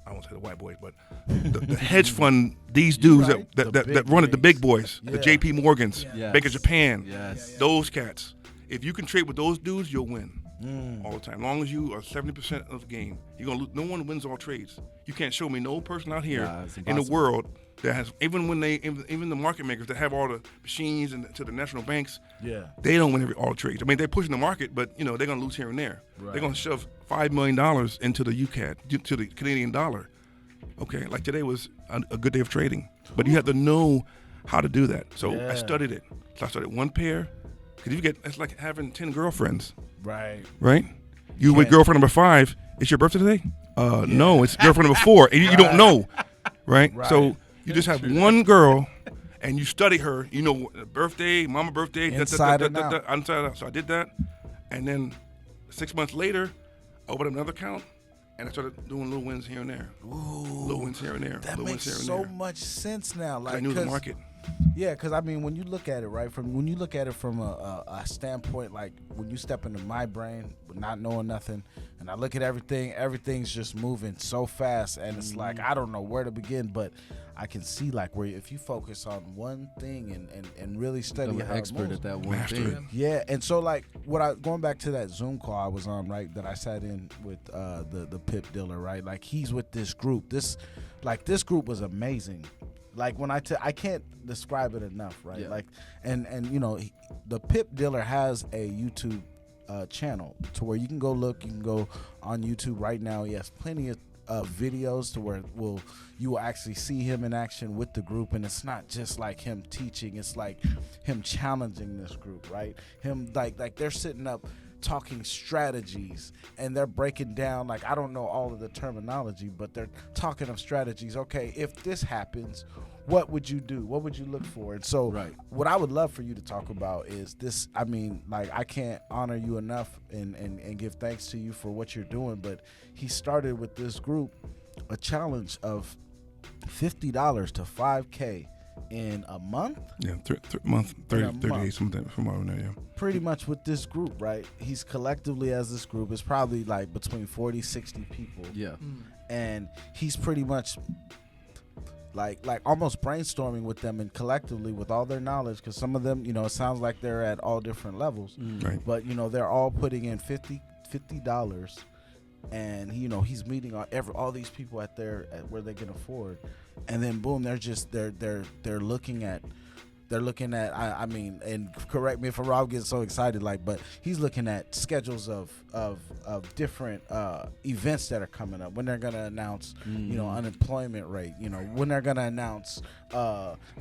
Speaker 4: I won't say the white boys, but the hedge fund, these dudes that run it, the big boys, the JP Morgans, Bank of Japan, those cats. If you can trade with those dudes, you'll win all the time. As long as you are 70% of the game, you're gonna lose. No one wins all trades. You can't show me no person out here in the world that has, even the market makers that have all the machines and to the national banks, they don't win all trades. I mean, they're pushing the market, but you know they're gonna lose here and there. Right. They're gonna shove $5 million into the UCAD, to the Canadian dollar. Okay, like today was a good day of trading, but you have to know how to do that. So I studied it. So I studied one pair. Because it's like having 10 girlfriends. Right? You with girlfriend number 5, it's your birthday today? No, it's girlfriend number 4, and you don't know. Right? So you just have one girl, and you study her, you know, birthday, mama birthday,
Speaker 1: inside and out.
Speaker 4: So I did that, and then 6 months later, I opened up another account, and I started doing little wins here and there. Ooh, little wins here and there.
Speaker 1: That makes so much sense now. Like,
Speaker 4: I knew the market.
Speaker 1: Yeah, because I mean, when you look at it, right, from a standpoint, like when you step into my brain, with not knowing nothing, and I look at everything's just moving so fast, and it's like I don't know where to begin, but I can see like where if you focus on one thing and really study how
Speaker 3: expert
Speaker 1: it moves,
Speaker 3: at that one thing.
Speaker 1: Yeah, and so like going back to that Zoom call I was on, right, that I sat in with the pip dealer, right, like he's with this group. This group was amazing. Like when I can't describe it enough, right? Yeah. Like, and you know, the pip dealer has a YouTube channel to where you can go look. You can go on YouTube right now. He has plenty of videos to where you will actually see him in action with the group, and it's not just like him teaching. It's like him challenging this group, right? Him like they're sitting up talking strategies, and they're breaking down, like, I don't know all of the terminology, but they're talking of strategies. Okay, if this happens, what would you do? What would you look for? And so what I would love for you to talk about is this. I mean, like, I can't honor you enough and give thanks to you for what you're doing, but he started with this group a challenge of $50 to $5K in a month.
Speaker 4: Yeah, month, 30 days, something from around there, yeah.
Speaker 1: Pretty much with this group, right? He's collectively as this group, it's probably like between 40, 60 people.
Speaker 3: Yeah.
Speaker 1: And he's pretty much like almost brainstorming with them and collectively with all their knowledge, because some of them, you know, it sounds like they're at all different levels.
Speaker 4: Right.
Speaker 1: But, you know, they're all putting in $50. And, you know, he's meeting all these people at where they can afford, and then boom, they're looking at I mean, and correct me if I'm wrong, getting so excited, like, but he's looking at schedules of different events that are coming up, when they're gonna announce you know, unemployment rate, you know, when they're gonna announce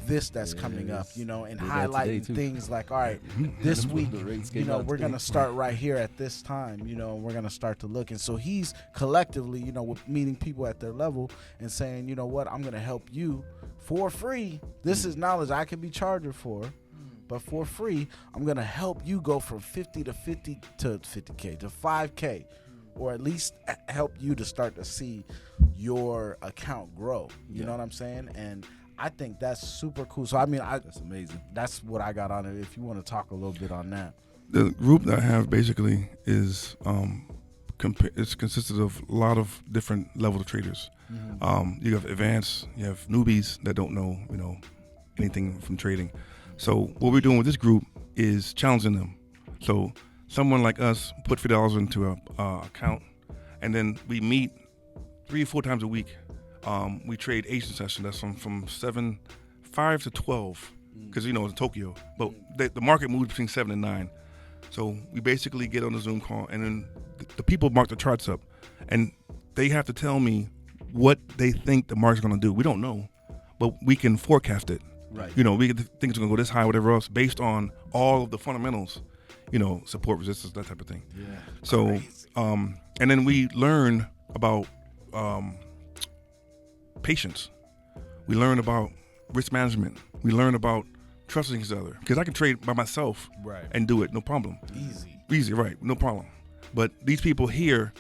Speaker 1: this that's coming up, you know, and highlighting things like, all right, this week, you know, we're gonna start right here at this time, you know, we're gonna start to look. And so he's collectively, you know, with meeting people at their level and saying, you know what, I'm gonna help you for free. This is knowledge I can be charged for, but for free, I'm gonna help you go from 50 to 50K to 5K, or at least help you to start to see your account grow. You know what I'm saying? And I think that's super cool. So I mean,
Speaker 3: that's amazing.
Speaker 1: That's what I got on it. If you want to talk a little bit on that.
Speaker 4: The group that I have basically is it's consisted of a lot of different levels of traders. You have advanced, you have newbies that don't know, you know, anything from trading. So what we're doing with this group is challenging them. So someone like us put $50 into an account, and then we meet 3 or 4 times a week. We trade Asian session. That's from 5 to 12, because, you know, it's Tokyo. But the market moves between 7 and 9. So we basically get on the Zoom call, and then the people mark the charts up, and they have to tell me what they think the market's going to do. We don't know, but we can forecast it.
Speaker 3: Right.
Speaker 4: You know, we think it's going to go this high, whatever else, based on all of the fundamentals. You know, support, resistance, that type of thing.
Speaker 1: Yeah.
Speaker 4: So, and then we learn about patience. We learn about risk management. We learn about trusting each other. Because I can trade by myself
Speaker 1: Right.
Speaker 4: and do it, no problem.
Speaker 1: Easy,
Speaker 4: right, no problem. But these people here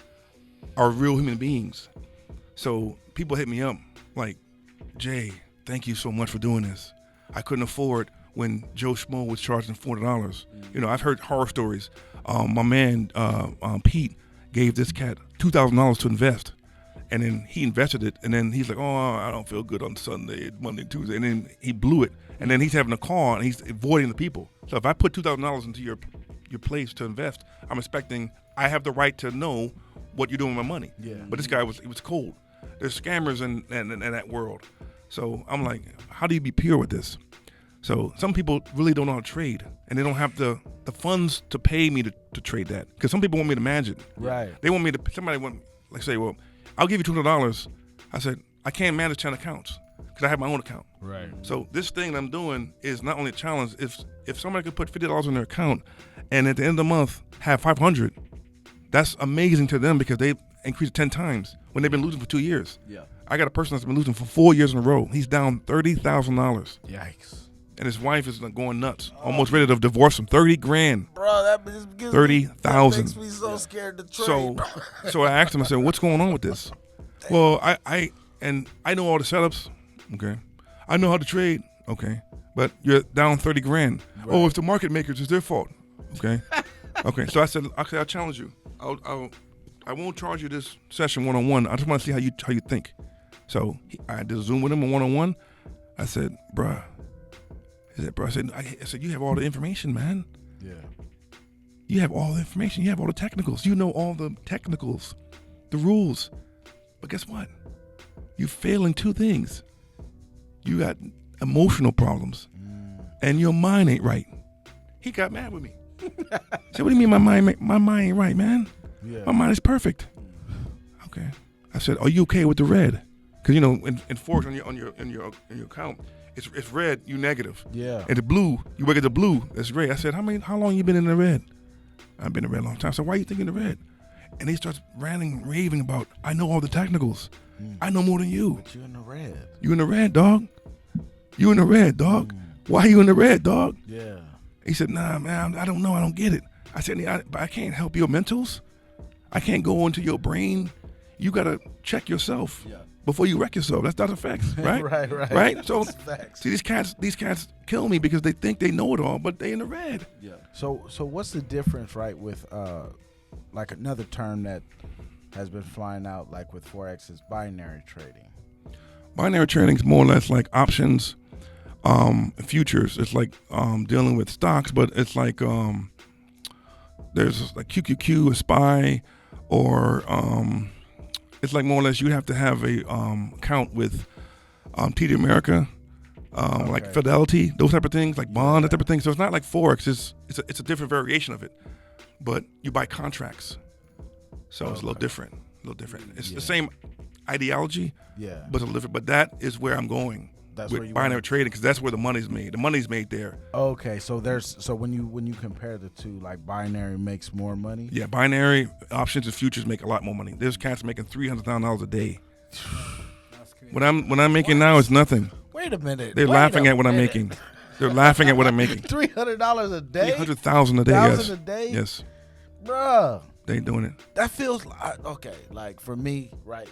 Speaker 4: are real human beings. So people hit me up like, Jay, thank you so much for doing this. I couldn't afford when Joe Schmo was charging $400. You know, I've heard horror stories. My man, Pete, gave this cat $2,000 to invest. And then he invested it, and then he's like, oh, I don't feel good on Sunday, Monday, Tuesday. And then he blew it. And then he's having a call, and he's avoiding the people. So if I put $2,000 into your place to invest, I'm expecting I have the right to know what you're doing with my money.
Speaker 1: Yeah.
Speaker 4: But this guy was cold. There's scammers in that world. So I'm like, how do you be pure with this? So some people really don't know how to trade, and they don't have the funds to pay me to trade that. Because some people want me to manage it.
Speaker 1: Right.
Speaker 4: They want me to, somebody want, like say, well, I'll give you $200. I said, I can't manage 10 accounts because I have my own account.
Speaker 1: Right.
Speaker 4: So this thing that I'm doing is not only a challenge. If somebody could put $50 in their account and at the end of the month have 500, that's amazing to them because they've increased 10 times when they've been losing for 2 years.
Speaker 3: Yeah.
Speaker 4: I got a person that's been losing for 4 years in a row. He's down $30,000.
Speaker 1: Yikes.
Speaker 4: And his wife is going nuts, almost ready to divorce him. $30,000.
Speaker 1: Bro, that just gives
Speaker 4: 30,000.
Speaker 1: makes me so scared to trade.
Speaker 4: So I asked him, I said, what's going on with this? Well, I know all the setups. Okay. I know how to trade. Okay. But you're down $30,000. Right. Oh, it's the market makers, it's their fault. Okay. Okay. So I said, okay, I'll challenge you. I won't charge you this session one-on-one. I just want to see how you think. So I did a Zoom with him, a one-on-one. I said, bruh. He said, bro, I said, you have all the information, man.
Speaker 1: Yeah.
Speaker 4: You have all the information. You have all the technicals. You know all the technicals, the rules. But guess what? You fail in two things. You got emotional problems, and your mind ain't right. He got mad with me. I said, what do you mean my mind ain't right, man?
Speaker 1: Yeah.
Speaker 4: My mind is perfect. Okay. I said, are you okay with the red? Because, you know, in Forex on your account, it's red, you negative.
Speaker 1: Yeah.
Speaker 4: And the blue, you look at the blue, that's red. I said, how long you been in the red? I've been in the red a long time. So why you thinking the red? And he starts raving about, I know all the technicals. I know more than you.
Speaker 1: But you in the red.
Speaker 4: You in the red, dog. You in the red, dog. Why you in the red, dog?
Speaker 1: Yeah.
Speaker 4: He said, nah, man, I don't know. I don't get it. I said, but I can't help your mentals. I can't go into your brain. You got to check yourself. Yeah. Before you wreck yourself. That's a fact, right? Right? So, see, these cats kill me because they think they know it all, but they in the red.
Speaker 3: Yeah.
Speaker 1: So what's the difference, right, with like another term that has been flying out, like with Forex, is binary trading?
Speaker 4: Binary trading is more or less like options, futures. It's like dealing with stocks, but it's like there's like QQQ, a SPY, or it's like more or less you have to have a account with TD America, like Fidelity, those type of things, like bond, that type of thing. So it's not like Forex. It's a different variation of it, but you buy contracts, so it's a little different. It's the same ideology, but it's a little different. But that is where I'm going. That's with where you binary trading, because that's where the money's made. The money's made there. Okay,
Speaker 1: so when you compare the two, like binary makes more money.
Speaker 4: Yeah, binary options and futures make a lot more money. There's cats making $300,000 a day. That's crazy. What I'm making now is nothing.
Speaker 1: Wait a minute.
Speaker 4: They're laughing at what I'm making. They're laughing at what I'm making.
Speaker 1: $300 a day.
Speaker 4: $300,000 a day. Yes.
Speaker 1: A day.
Speaker 4: Yes.
Speaker 1: Bruh.
Speaker 4: They doing it.
Speaker 1: That feels like, okay, like for me, right,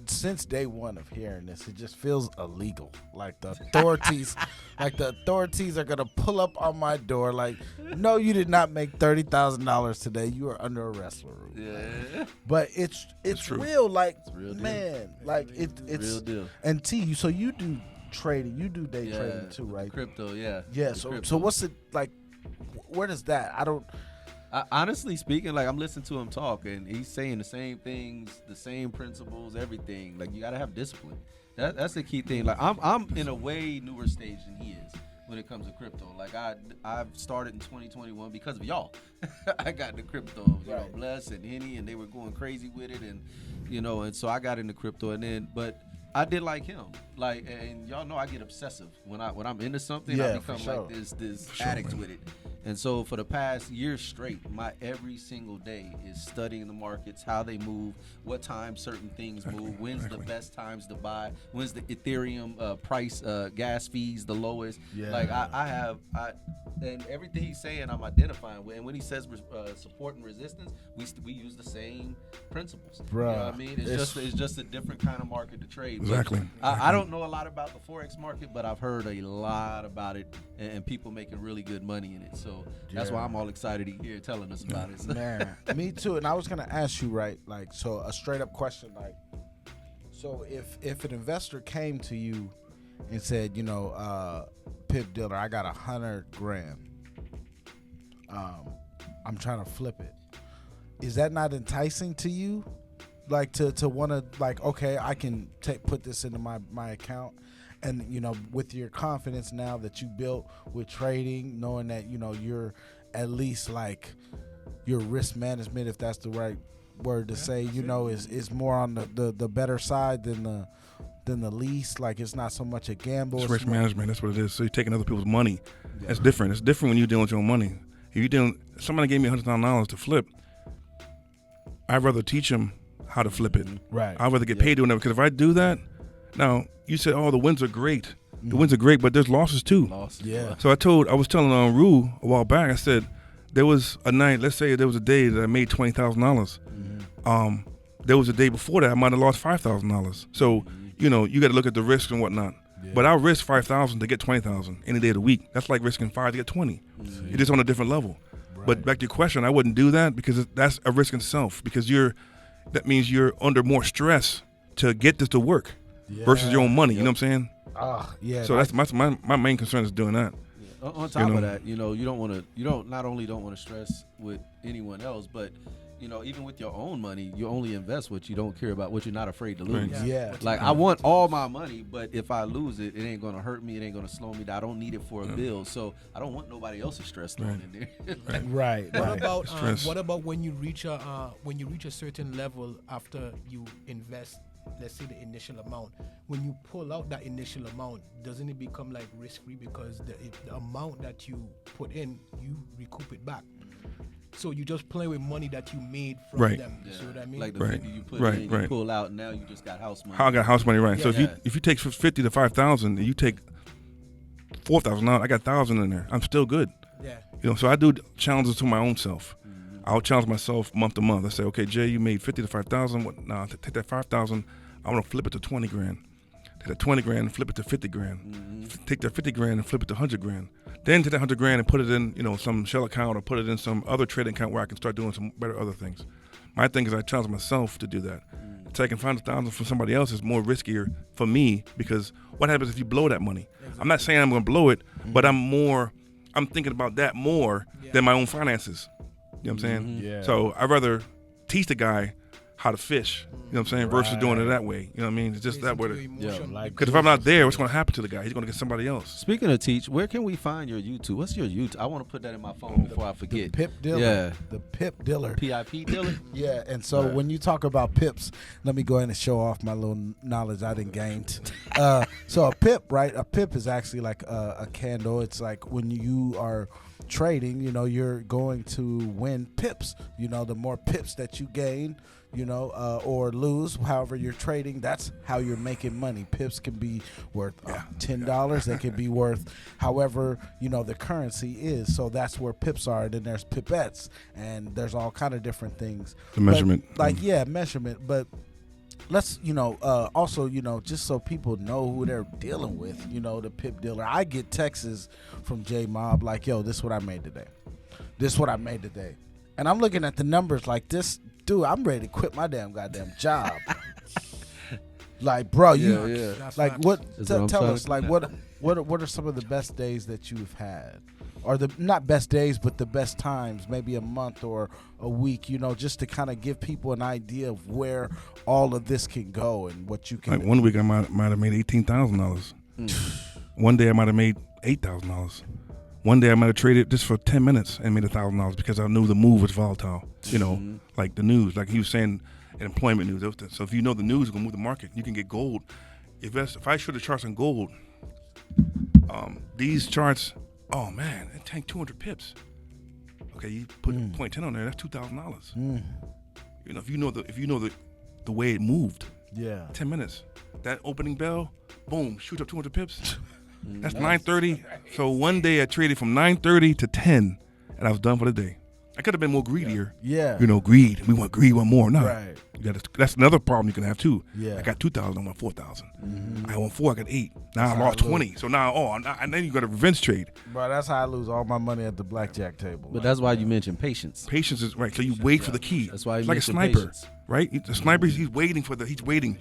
Speaker 1: since day one of hearing this, it just feels illegal. Like the authorities are gonna pull up on my door like, no, you did not make $30,000 today. You are under arrest, LaRue.
Speaker 3: Yeah.
Speaker 1: But it's real, like, it's real
Speaker 3: man,
Speaker 1: like it's
Speaker 3: real deal.
Speaker 1: And T, so you do trading, you do day trading too, right?
Speaker 3: Crypto, yeah.
Speaker 1: Yeah. So what's it like? Where does that?
Speaker 3: Honestly speaking, like I'm listening to him talk, and he's saying the same things, the same principles, everything. Like you gotta have discipline. That's the key thing. Like I'm in a way newer stage than he is, when it comes to crypto. Like I've started in 2021 because of y'all. I got into crypto, you know, Bless and Henny, and they were going crazy with it, and you know, and so I got into crypto, and then but I did like him, like, and y'all know I get obsessive when I'm into something. I become like this addict with it. And so for the past year straight, my every single day is studying the markets, how they move, what time certain things move, when's the best times to buy, when's the Ethereum price, gas fees the lowest. Yeah. Like and everything he's saying, I'm identifying with. And when he says support and resistance, we use the same principles. Bruh, you know what I mean? It's just a different kind of market to trade.
Speaker 4: Exactly.
Speaker 3: I don't know a lot about the Forex market, but I've heard a lot about it and people making really good money in it. So that's why I'm all excited to hear telling us about it.
Speaker 1: Man, me too. And I was gonna ask you, right? Like, so a straight up question, like, so if an investor came to you and said, you know, Pip Dealer, I got $100,000. I'm trying to flip it. Is that not enticing to you? Like to want to, like, okay, I can put this into my account, and you know, with your confidence now that you built with trading, knowing that you know you're at least like your risk management, if that's the right word to say, you know, is more on the better side than the least. Like it's not so much a gamble.
Speaker 4: It's risk management. That's what it is. So you're taking other people's money. Yeah. That's different. It's different when you're dealing with your own money. If you're dealing, somebody gave me $100,000 to flip, I'd rather teach them how to flip it.
Speaker 1: Right.
Speaker 4: I'd rather get paid doing that, because if I do that, now you said, oh, the wins are great. The wins are great, but there's losses too.
Speaker 1: Yeah.
Speaker 4: So I was telling LaRue a while back, I said, there was a night, let's say there was a day that I made $20,000. There was a day before that I might have lost $5,000. So, you know, you got to look at the risk and whatnot. Yeah. But I'll risk $5,000 to get $20,000 any day of the week. That's like risking 5 to get 20. It's just on a different level. Right. But back to your question, I wouldn't do that because that's a risk in itself, because that means you're under more stress to get this to work versus your own money. You know what I'm saying? So that's my main concern is doing that.
Speaker 3: Yeah. On top of that, you know, you not only don't want to stress with anyone else, but you know, even with your own money, you only invest what you don't care about, what you're not afraid to lose.
Speaker 1: Right. Yeah.
Speaker 3: Like I want all my money, but if I lose it, it ain't gonna hurt me. It ain't gonna slow me down. I don't need it for a bill, so I don't want nobody else's stress thrown in there.
Speaker 1: Right.
Speaker 2: What about when you reach a certain level after you invest? Let's say the initial amount. When you pull out that initial amount, doesn't it become like risk free, because the amount that you put in, you recoup it back? So you just play with money that you made from them. You see what I mean?
Speaker 3: Like the 50 you put in, you pull out, and now you just got house money.
Speaker 4: How I got house money, right? Yeah. So if you take 50 to 5,000, and you take 4,000 out, I got 1,000 in there. I'm still good. Yeah. You know, so I do challenges to my own self. I'll challenge myself month to month. I say, okay, Jay, you made 50 to 5,000. Now take that 5,000. I want to flip it to 20 grand. Take that 20 grand and flip it to 50 grand. Take that 50 grand and flip it to 100 grand. Then take that 100 grand and put it in, you know, some shell account, or put it in some other trading account where I can start doing some better other things. My thing is I challenge myself to do that. Taking 5,000 from somebody else is more riskier for me, because what happens if you blow that money? Exactly. I'm not saying I'm going to blow it, but I'm thinking about that more than my own finances. You know what I'm saying? Yeah. So I'd rather teach the guy how to fish, you know what I'm saying, versus doing it that way. You know what I mean? It's just that way. Because if I'm not there, what's going to happen to the guy? He's going to get somebody else.
Speaker 3: Speaking of teach, where can we find your YouTube? What's your YouTube? I want to put that in my phone before I forget.
Speaker 1: The Pip Dealer.
Speaker 3: Yeah.
Speaker 1: The Pip Dealer.
Speaker 3: PIP Dealer?
Speaker 1: Yeah, and so when you talk about pips, let me go ahead and show off my little knowledge I done gained. So a pip, right? A pip is actually like a candle. It's like when you are trading, you know, you're going to win pips. You know, the more pips that you gain, you know, or lose, however you're trading, that's how you're making money. Pips can be worth $10. They can be worth however, you know, the currency is. So that's where pips are. Then there's pipettes, and there's all kind of different things.
Speaker 4: The measurement.
Speaker 1: Measurement. But let's, you know, also, you know, just so people know who they're dealing with, you know, the Pip Dealer. I get texts from J Mob like, yo, this is what I made today. This is what I made today. And I'm looking at the numbers like this. Dude, I'm ready to quit my damn goddamn job. Like, bro, like what? Tell us, like, what are some of the best days that you've had, or the not best days, but the best times, maybe a month or a week, you know, just to kind of give people an idea of where all of this can go and what you can.
Speaker 4: Like one week, I might have made $18,000. One day, I might have made $8,000. One day I might have traded just for 10 minutes and made $1,000 because I knew the move was volatile. You know, like the news, like he was saying, employment news. So if you know the news is gonna move the market, you can get gold. If I show the charts on gold, these charts, oh man, it tanked 200 pips. Okay, you put 0.10 on there, that's $2,000. You know, if you know the way it moved.
Speaker 1: Yeah.
Speaker 4: 10 minutes. That opening bell, boom, shoot up 200 pips. That's 9:30. So one day I traded from 9:30 to 10, and I was done for the day. I could have been more greedier.
Speaker 1: Yeah.
Speaker 4: You know, greed. We want greed, want more. No.
Speaker 1: Right.
Speaker 4: That's another problem you can have too.
Speaker 1: Yeah.
Speaker 4: I got 2,000, I want 4,000. I want 4, I got 8. Now I lost 20. So now, and then you got a revenge trade.
Speaker 1: Bro, that's how I lose all my money at the blackjack table.
Speaker 3: But that's why you mentioned patience.
Speaker 4: Patience is right. So you wait for the key.
Speaker 3: That's why
Speaker 4: it's
Speaker 3: you
Speaker 4: like a
Speaker 3: mentioned
Speaker 4: sniper,
Speaker 3: patience.
Speaker 4: right? The sniper, he's waiting for waiting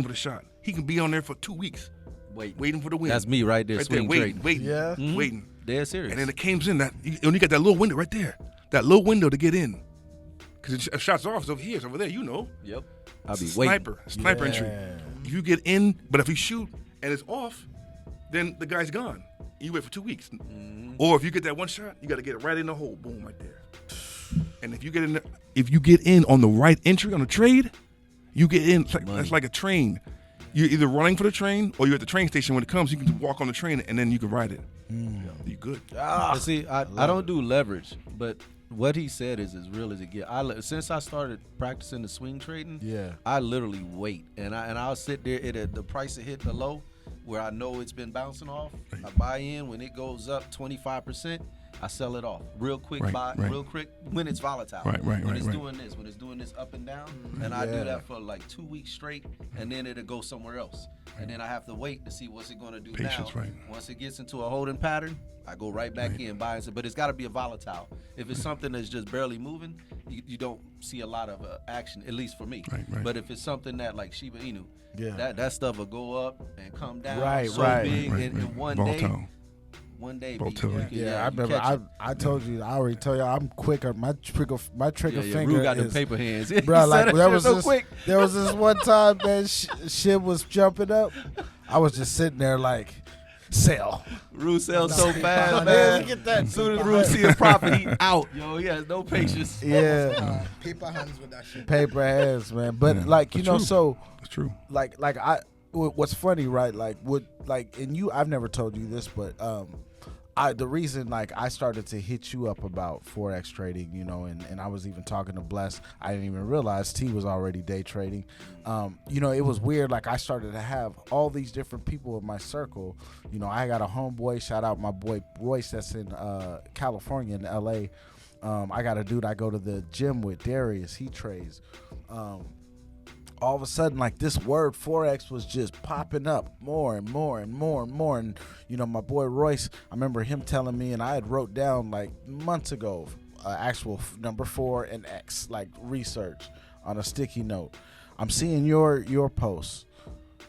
Speaker 4: for the shot. He can be on there for 2 weeks, waiting for the win.
Speaker 3: That's me right there, swing trading.
Speaker 4: waiting,
Speaker 1: Yeah.
Speaker 4: waiting.
Speaker 3: Dead serious.
Speaker 4: And then it comes in you got that little window right there, that little window to get in, because a shot's off. It's over here, it's over there. You know.
Speaker 3: Yep. I'll be waiting.
Speaker 4: Sniper entry. If you get in, but if you shoot and it's off, then the guy's gone. You wait for 2 weeks. Or if you get that one shot, you got to get it right in the hole. Boom, right there. And if you get in on the right entry on the trade, you get in. It's like a train. You're either running for the train or you're at the train station. When it comes, you can just walk on the train and then you can ride it. You're good.
Speaker 3: But see, I don't do leverage, but what he said is as real as it gets. Since I started practicing the swing trading, I literally wait, and I'll sit there at the price it hit the low, where I know it's been bouncing off. I buy in when it goes up 25%. I sell it off real quick, real quick when it's volatile. When it's doing this up and down, and I do that for like 2 weeks straight, and then it'll go somewhere else, and then I have to wait to see what's it going to do now. Once it gets into a holding pattern, I go right back in, buy it. But it's got to be a volatile. If it's something that's just barely moving, you don't see a lot of action, at least for me. But if it's something that like Shiba Inu, that stuff will go up and come down big in one
Speaker 4: volatile.
Speaker 3: day. One day,
Speaker 1: I remember. I told you. I already told you. I'm quicker. My trigger finger.
Speaker 3: Rue got
Speaker 1: is,
Speaker 3: them paper hands,
Speaker 1: bro. Like there was
Speaker 3: this
Speaker 1: one time, man. Shit was jumping up. I was just sitting there like, sell.
Speaker 3: Rue sells so fast,
Speaker 1: man. Get that.
Speaker 3: As soon as Rue see a profit, he out. Yo, he has no patience.
Speaker 1: Yeah.
Speaker 2: Paper hands with that shit.
Speaker 1: Paper hands, man. But like you know, so
Speaker 4: it's true.
Speaker 1: Like what's funny, right? And you, I've never told you this, but the reason like I started to hit you up about Forex trading, you know, and I was even talking to Bless. I didn't even realize T was already day trading. You know, it was weird. Like I started to have all these different people in my circle. You know, I got a homeboy. Shout out my boy Royce that's in California, in LA. I got a dude I go to the gym with, Darius. He trades. All of a sudden, like this word Forex was just popping up more and more and more and more. And, you know, my boy Royce, I remember him telling me, and I had wrote down like months ago, actual number 4 and X, like research on a sticky note. I'm seeing your posts.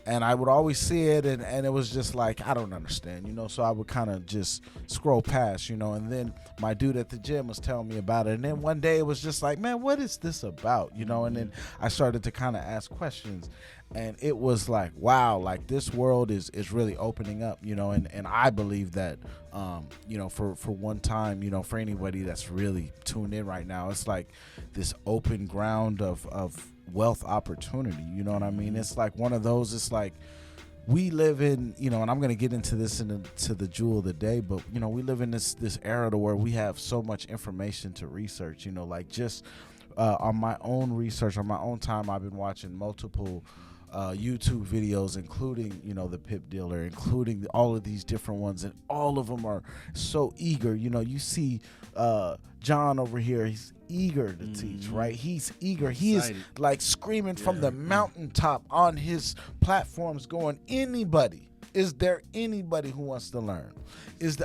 Speaker 1: And I would always see it, and it was just like, I don't understand, you know, so I would kind of just scroll past, you know, and then my dude at the gym was telling me about it, and then one day it was just like, man, what is this about, you know, and then I started to kind of ask questions, and it was like, wow, like this world is really opening up, you know, and I believe that, you know, for one time, you know, for anybody that's really tuned in right now, it's like this open ground of wealth opportunity, you know what I mean? It's like one of those, it's like we live in, you know, and I'm going to get into this to the jewel of the day, but you know, we live in this era to where we have so much information to research, you know, like just on my own research, on my own time, I've been watching multiple YouTube videos, including, you know, the Pip Dealer, including all of these different ones, and all of them are so eager. You know, you see John over here, he's eager to teach, right? He's eager. He is like screaming from the mountaintop on his platforms going, is there anybody who wants to learn?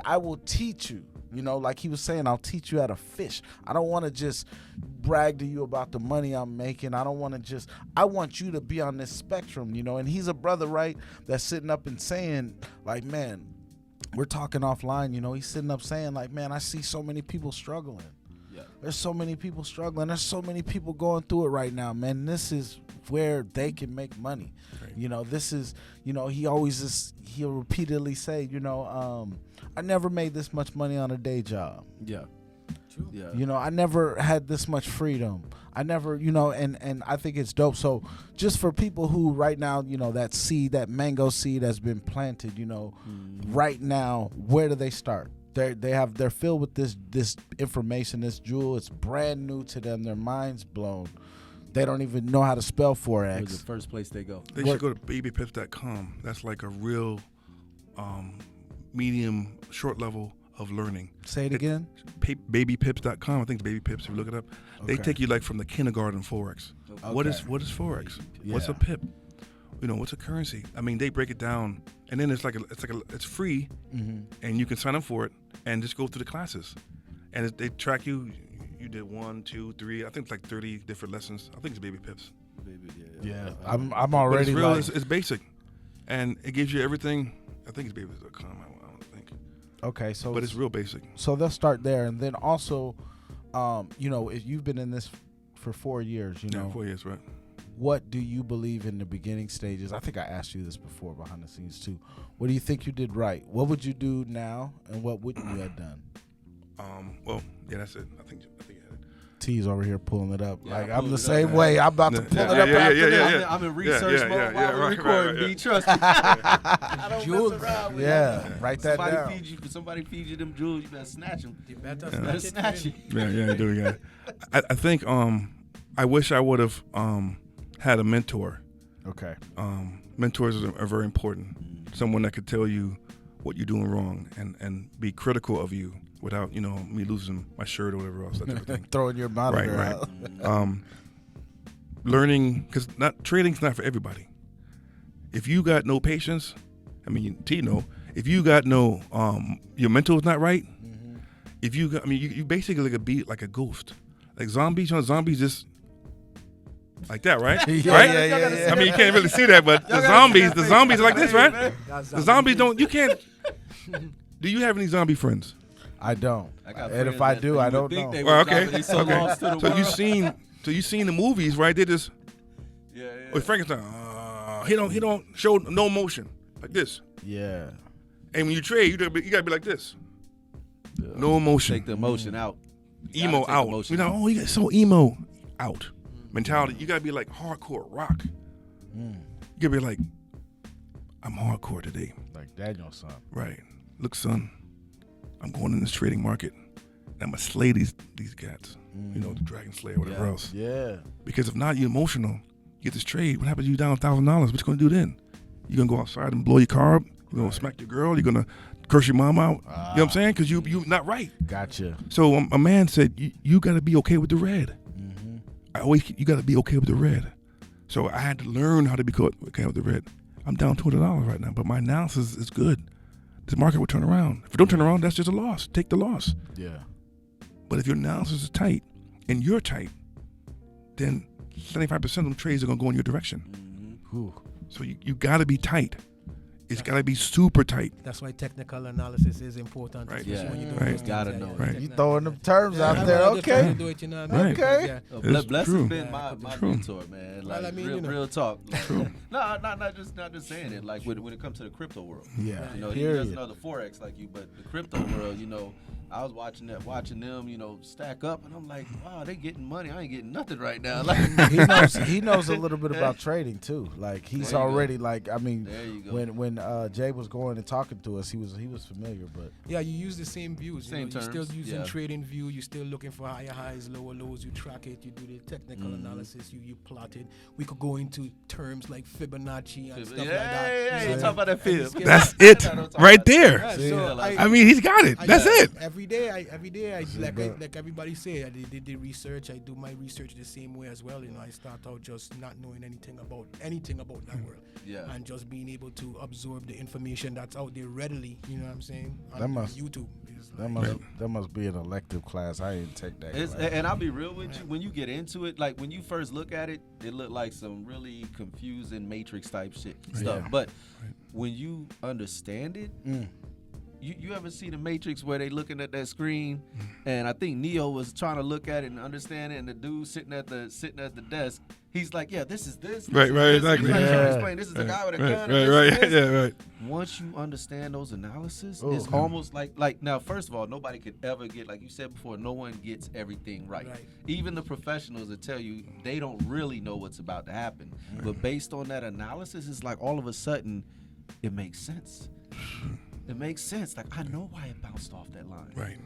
Speaker 1: I will teach you. You know, like he was saying, I'll teach you how to fish. I don't want to just brag to you about the money I'm making. I want you to be on this spectrum, you know. And he's a brother, right, that's sitting up and saying, like, man, we're talking offline, you know. He's sitting up saying, like, man, I see so many people struggling. There's so many people struggling. There's so many people going through it right now, man. This is where they can make money.
Speaker 4: Right.
Speaker 1: You know, this is, you know, he'll repeatedly say, you know, I never made this much money on a day job.
Speaker 3: Yeah.
Speaker 2: True.
Speaker 3: Yeah.
Speaker 1: You know, I never had this much freedom. I never, you know, and I think it's dope. So just for people who right now, you know, that seed, that mango seed has been planted, you know, right now, where do they start? They're filled with this information, this jewel. It's brand new to them. Their mind's blown. They don't even know how to spell Forex.
Speaker 3: Where's the first place they go?
Speaker 4: They should go to babypips.com. That's like a real medium, short level of learning.
Speaker 1: Say it again.
Speaker 4: Babypips.com. I think it's Baby Pips. If you look it up, they
Speaker 1: Okay.
Speaker 4: take you like from the kindergarten Forex. What is Forex? What's a pip? You know, what's a currency? I mean, they break it down, and then it's free, and you can sign up for it and just go through the classes, and they track you. You did 1, 2, 3. I think it's like 30 different lessons. I think it's Baby Pips.
Speaker 1: Yeah, I'm
Speaker 4: But
Speaker 1: already
Speaker 4: it's real.
Speaker 1: like,
Speaker 4: It's basic, and it gives you everything. I think it's babypips.com. I don't think.
Speaker 1: okay. So
Speaker 4: But it's real basic.
Speaker 1: So they'll start there, and then also, you know, if you've been in this for 4 years, you know,
Speaker 4: Yeah, 4 years, right?
Speaker 1: what do you believe in the beginning stages? I think I asked you this before behind the scenes too. What do you think you did right? What would you do now, and what wouldn't you have done?
Speaker 4: Well, yeah, that's it. I think you had it.
Speaker 1: T's over here pulling it up.
Speaker 3: Yeah,
Speaker 1: like
Speaker 3: I
Speaker 1: I'm
Speaker 3: pulled
Speaker 1: the
Speaker 3: it up,
Speaker 1: same
Speaker 3: man.
Speaker 1: way. I'm about to
Speaker 4: Yeah,
Speaker 1: pull
Speaker 4: yeah,
Speaker 1: it up
Speaker 4: yeah,
Speaker 1: after
Speaker 4: yeah,
Speaker 1: this.
Speaker 3: I'm in research mode while
Speaker 4: right,
Speaker 3: we're recording.
Speaker 4: right.
Speaker 3: B, trust me. I don't
Speaker 2: Jewels.
Speaker 3: mess around with
Speaker 1: Yeah,
Speaker 3: it.
Speaker 1: write that down.
Speaker 3: Somebody feeds you them jewels, you better snatch them.
Speaker 2: You better
Speaker 3: You better snatch it.
Speaker 4: Yeah, do yeah. I think I wish I would have had a mentor.
Speaker 1: Okay.
Speaker 4: Mentors are very important. Someone that could tell you what you're doing wrong and be critical of you without, you know, me losing my shirt or whatever else, that type of thing.
Speaker 1: Throwing your monitor
Speaker 4: Right.
Speaker 1: out.
Speaker 4: Learning, because trading's not for everybody. If you got no patience, I mean, Tino, if you got no, your mental's not right, if you got, I mean, you basically like a ghost. Like zombies, you know, zombies just like that, right?
Speaker 1: Yeah,
Speaker 4: right?
Speaker 1: yeah.
Speaker 4: I mean, you can't really see that, but the zombies are like this, right? The zombies don't, you can't. Do you have any zombie friends?
Speaker 1: I don't.
Speaker 3: I got
Speaker 1: And if
Speaker 3: friends
Speaker 1: I
Speaker 3: that
Speaker 1: do,
Speaker 3: you
Speaker 1: I
Speaker 3: would
Speaker 1: don't
Speaker 3: think
Speaker 1: know.
Speaker 3: they
Speaker 4: Well,
Speaker 3: would
Speaker 4: okay,
Speaker 3: drop it. They so lost to the
Speaker 4: So
Speaker 3: world.
Speaker 4: you seen the movies, right? They just with Frankenstein. He don't show no emotion like this.
Speaker 1: Yeah.
Speaker 4: And when you trade, you gotta be like this. No emotion.
Speaker 3: Take the emotion out. You
Speaker 4: Emo
Speaker 3: gotta take the
Speaker 4: out.
Speaker 3: emotion
Speaker 4: You know, oh, you got so emo out mentality. You gotta be like hardcore rock. You gotta be like, I'm hardcore today.
Speaker 1: Like Daniel's son.
Speaker 4: Right. Look, son, I'm going in this trading market. And I'm gonna slay these cats. You know, the Dragon Slayer, whatever
Speaker 3: Yeah.
Speaker 4: else.
Speaker 1: Yeah.
Speaker 4: Because if not, you're emotional. You get this trade. What happens? You down $1,000. What you gonna do then? You gonna go outside and blow your car up? You gonna smack your girl? You gonna curse your mom out? You know what I'm saying? Because you not right.
Speaker 1: Gotcha.
Speaker 4: So a man said, you got to be okay with the red. You got to be okay with the red. So I had to learn how to be okay with the red. I'm down $200 right now, but my analysis is good. This market will turn around. If it don't turn around, that's just a loss. Take the loss.
Speaker 1: Yeah.
Speaker 4: But if your analysis is tight and you're tight, then 75% of them trades are going to go in your direction.
Speaker 1: Whew.
Speaker 4: So you got to be tight. It's got to be super tight.
Speaker 2: That's why technical analysis is important.
Speaker 4: Right.
Speaker 2: especially
Speaker 3: Yeah.
Speaker 2: when you're doing
Speaker 4: Right.
Speaker 2: those
Speaker 3: Gotta
Speaker 2: things,
Speaker 3: know.
Speaker 4: Right.
Speaker 1: You
Speaker 2: technical
Speaker 1: throwing them
Speaker 2: analysis.
Speaker 1: terms
Speaker 2: Yeah,
Speaker 1: out
Speaker 2: I'm
Speaker 1: there.
Speaker 2: just trying
Speaker 1: Okay.
Speaker 2: to do it, you know what I
Speaker 4: Right.
Speaker 2: mean?
Speaker 1: Okay.
Speaker 2: Yeah.
Speaker 4: It's
Speaker 3: Bless
Speaker 4: true.
Speaker 3: has been
Speaker 2: Yeah,
Speaker 3: my
Speaker 4: True.
Speaker 3: mentor, man. Like
Speaker 2: Well, I mean,
Speaker 3: real,
Speaker 2: you know.
Speaker 3: real talk. Like,
Speaker 4: True.
Speaker 3: no, not just saying it. Like when it comes to the crypto world.
Speaker 1: Yeah.
Speaker 3: You know, he
Speaker 1: Period.
Speaker 3: doesn't know the Forex like you, but the crypto world, you know, I was watching them, you know, stack up, and I'm like, wow, they getting money. I ain't getting nothing right now. Like,
Speaker 1: he knows a little bit about trading too. Like he's
Speaker 3: There you go.
Speaker 1: already like, I mean,
Speaker 3: There you go.
Speaker 1: when Jay was going and talking to us, he was familiar, but
Speaker 2: Yeah, you use the same views.
Speaker 3: Same
Speaker 2: You're still
Speaker 3: terms,
Speaker 2: using
Speaker 3: yeah.
Speaker 2: trading view. You're still looking for higher highs, lower lows. You track it. You do the technical analysis. You plot it. We could go into terms like Fibonacci and stuff like that.
Speaker 3: Yeah,
Speaker 2: You
Speaker 3: you
Speaker 2: know?
Speaker 3: talk about that
Speaker 2: And
Speaker 3: fib.
Speaker 2: it's
Speaker 4: That's it right
Speaker 2: Yeah,
Speaker 4: there.
Speaker 2: so
Speaker 4: I mean, he's got it. That's it.
Speaker 2: Every day, like everybody say, I did the research. I do my research the same way as well. You know, I start out just not knowing anything about that world,
Speaker 3: Yeah.
Speaker 2: and just being able to absorb the information that's out there readily. You know what I'm saying?
Speaker 1: That
Speaker 2: On
Speaker 1: must-
Speaker 2: YouTube. It's
Speaker 1: that
Speaker 2: like-
Speaker 1: must be an elective class. I didn't take that
Speaker 3: It's,
Speaker 1: class.
Speaker 3: and I'll be real with you. When you get into it, like when you first look at it, it looked like some really confusing Matrix type stuff.
Speaker 1: Yeah.
Speaker 3: But when you understand it, You ever see the Matrix where they looking at that screen, and I think Neo was trying to look at it and understand it, and the dude sitting at the desk, he's like, yeah, this is this.
Speaker 4: Right,
Speaker 3: He's
Speaker 4: exactly.
Speaker 3: like trying to
Speaker 1: Yeah.
Speaker 3: explain, this is the guy with a gun.
Speaker 4: Right,
Speaker 3: and
Speaker 4: right,
Speaker 3: this.
Speaker 4: yeah, right.
Speaker 3: Once you understand those analysis,
Speaker 1: Oh.
Speaker 3: it's almost like now. First of all, nobody could ever get, like you said before, no one gets everything right. Even the professionals that tell you they don't really know what's about to happen, but based on that analysis, it's like all of a sudden it makes sense. It makes sense. Like, I know why it bounced off that line.
Speaker 4: Right.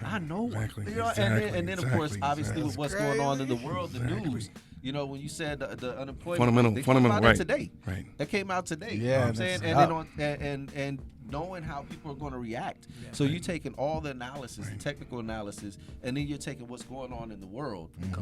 Speaker 3: I know.
Speaker 4: Exactly.
Speaker 3: You know, and then of course, obviously, with what's going on in the world, the news. You know, when you said the unemployment, they came out
Speaker 4: right.
Speaker 3: today.
Speaker 4: Right.
Speaker 3: That came out today.
Speaker 1: Yeah,
Speaker 3: You know what I'm
Speaker 1: and
Speaker 3: saying?
Speaker 1: it's
Speaker 3: And
Speaker 1: up.
Speaker 3: then and knowing how people are going to react. So you're taking all the analysis, the technical analysis, and then you're taking what's going on in the world and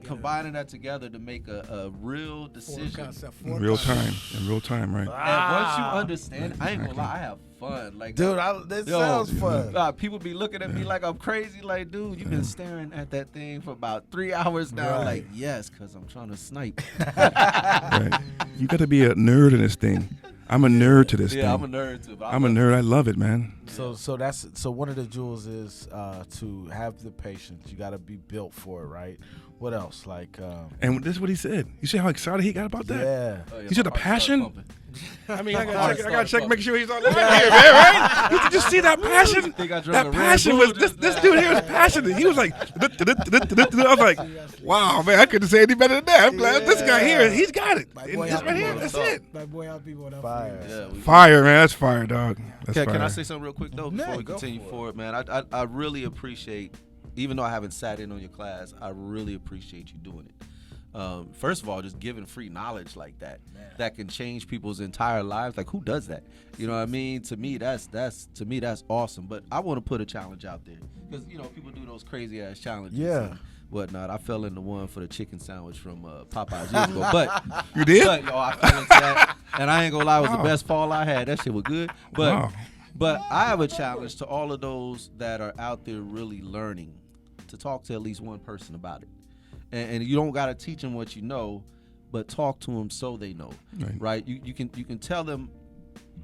Speaker 3: combining that together to make a real decision.
Speaker 4: In real time, right?
Speaker 3: And once you understand, I ain't gonna lie, I have fun. Like,
Speaker 1: Dude, this sounds fun.
Speaker 3: people be looking at me like I'm crazy. Like, dude, you've been staring at that thing for about 3 hours now.
Speaker 1: Right.
Speaker 3: Like, yes, because I'm trying to snipe.
Speaker 4: Right. You got to be a nerd in this thing. I'm a nerd to this thing.
Speaker 3: Yeah, I'm a nerd too. But
Speaker 4: I'm a nerd. I love it, man.
Speaker 1: So one of the jewels is to have the patience. You got to be built for it, right? What else? Like,
Speaker 4: And this is what he said. You see how excited he got about that?
Speaker 1: yeah.
Speaker 3: Oh, yeah,
Speaker 4: You said
Speaker 3: my
Speaker 4: the
Speaker 3: heart started
Speaker 4: passion?
Speaker 3: pumping.
Speaker 4: I mean, I
Speaker 3: Heart
Speaker 4: gotta check,
Speaker 3: started
Speaker 4: make sure he's on the here, man, right? You just see that passion.
Speaker 3: Think I drunk
Speaker 4: That
Speaker 3: a Red
Speaker 4: passion
Speaker 3: Bull
Speaker 4: was
Speaker 3: just
Speaker 4: this
Speaker 3: now.
Speaker 4: dude here was passionate. He was like, I was like, wow, man, I couldn't say any better than that. I'm glad this guy here, he's got it.
Speaker 2: My boy
Speaker 4: It's right here. That's it.
Speaker 2: My boy, how people that
Speaker 1: Fire.
Speaker 3: Yeah, we-
Speaker 4: Fire, man. That's fire, dog. That's fire.
Speaker 3: Can I say something real quick though before
Speaker 1: Yeah,
Speaker 3: we
Speaker 1: go
Speaker 3: continue
Speaker 1: for it.
Speaker 3: forward, man? I really appreciate, even though I haven't sat in on your class, I really appreciate you doing it. First of all, just giving free knowledge like that that can change people's entire lives. Like, who does that? You know what I mean? To me, that's awesome. But I want to put a challenge out there because people do those crazy ass challenges.
Speaker 1: Yeah.
Speaker 3: And whatnot. I fell into one for the chicken sandwich from Popeyes years ago, but
Speaker 4: You did?
Speaker 3: But, I fell into that, and I ain't gonna lie, it was the best fall I had. That shit was good. But
Speaker 4: Wow.
Speaker 3: but I have a challenge to all of those that are out there really learning to talk to at least one person about it. And you don't gotta teach them what you know, but talk to them so they know, right? You can tell them,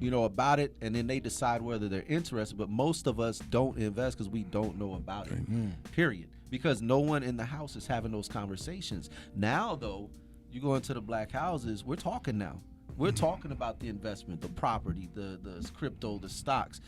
Speaker 3: about it, and then they decide whether they're interested. But most of us don't invest because we don't know about it. Period. Because no one in the house is having those conversations. Now, though, you go into the black houses, we're talking now. We're talking about the investment, the property, the crypto, the stocks.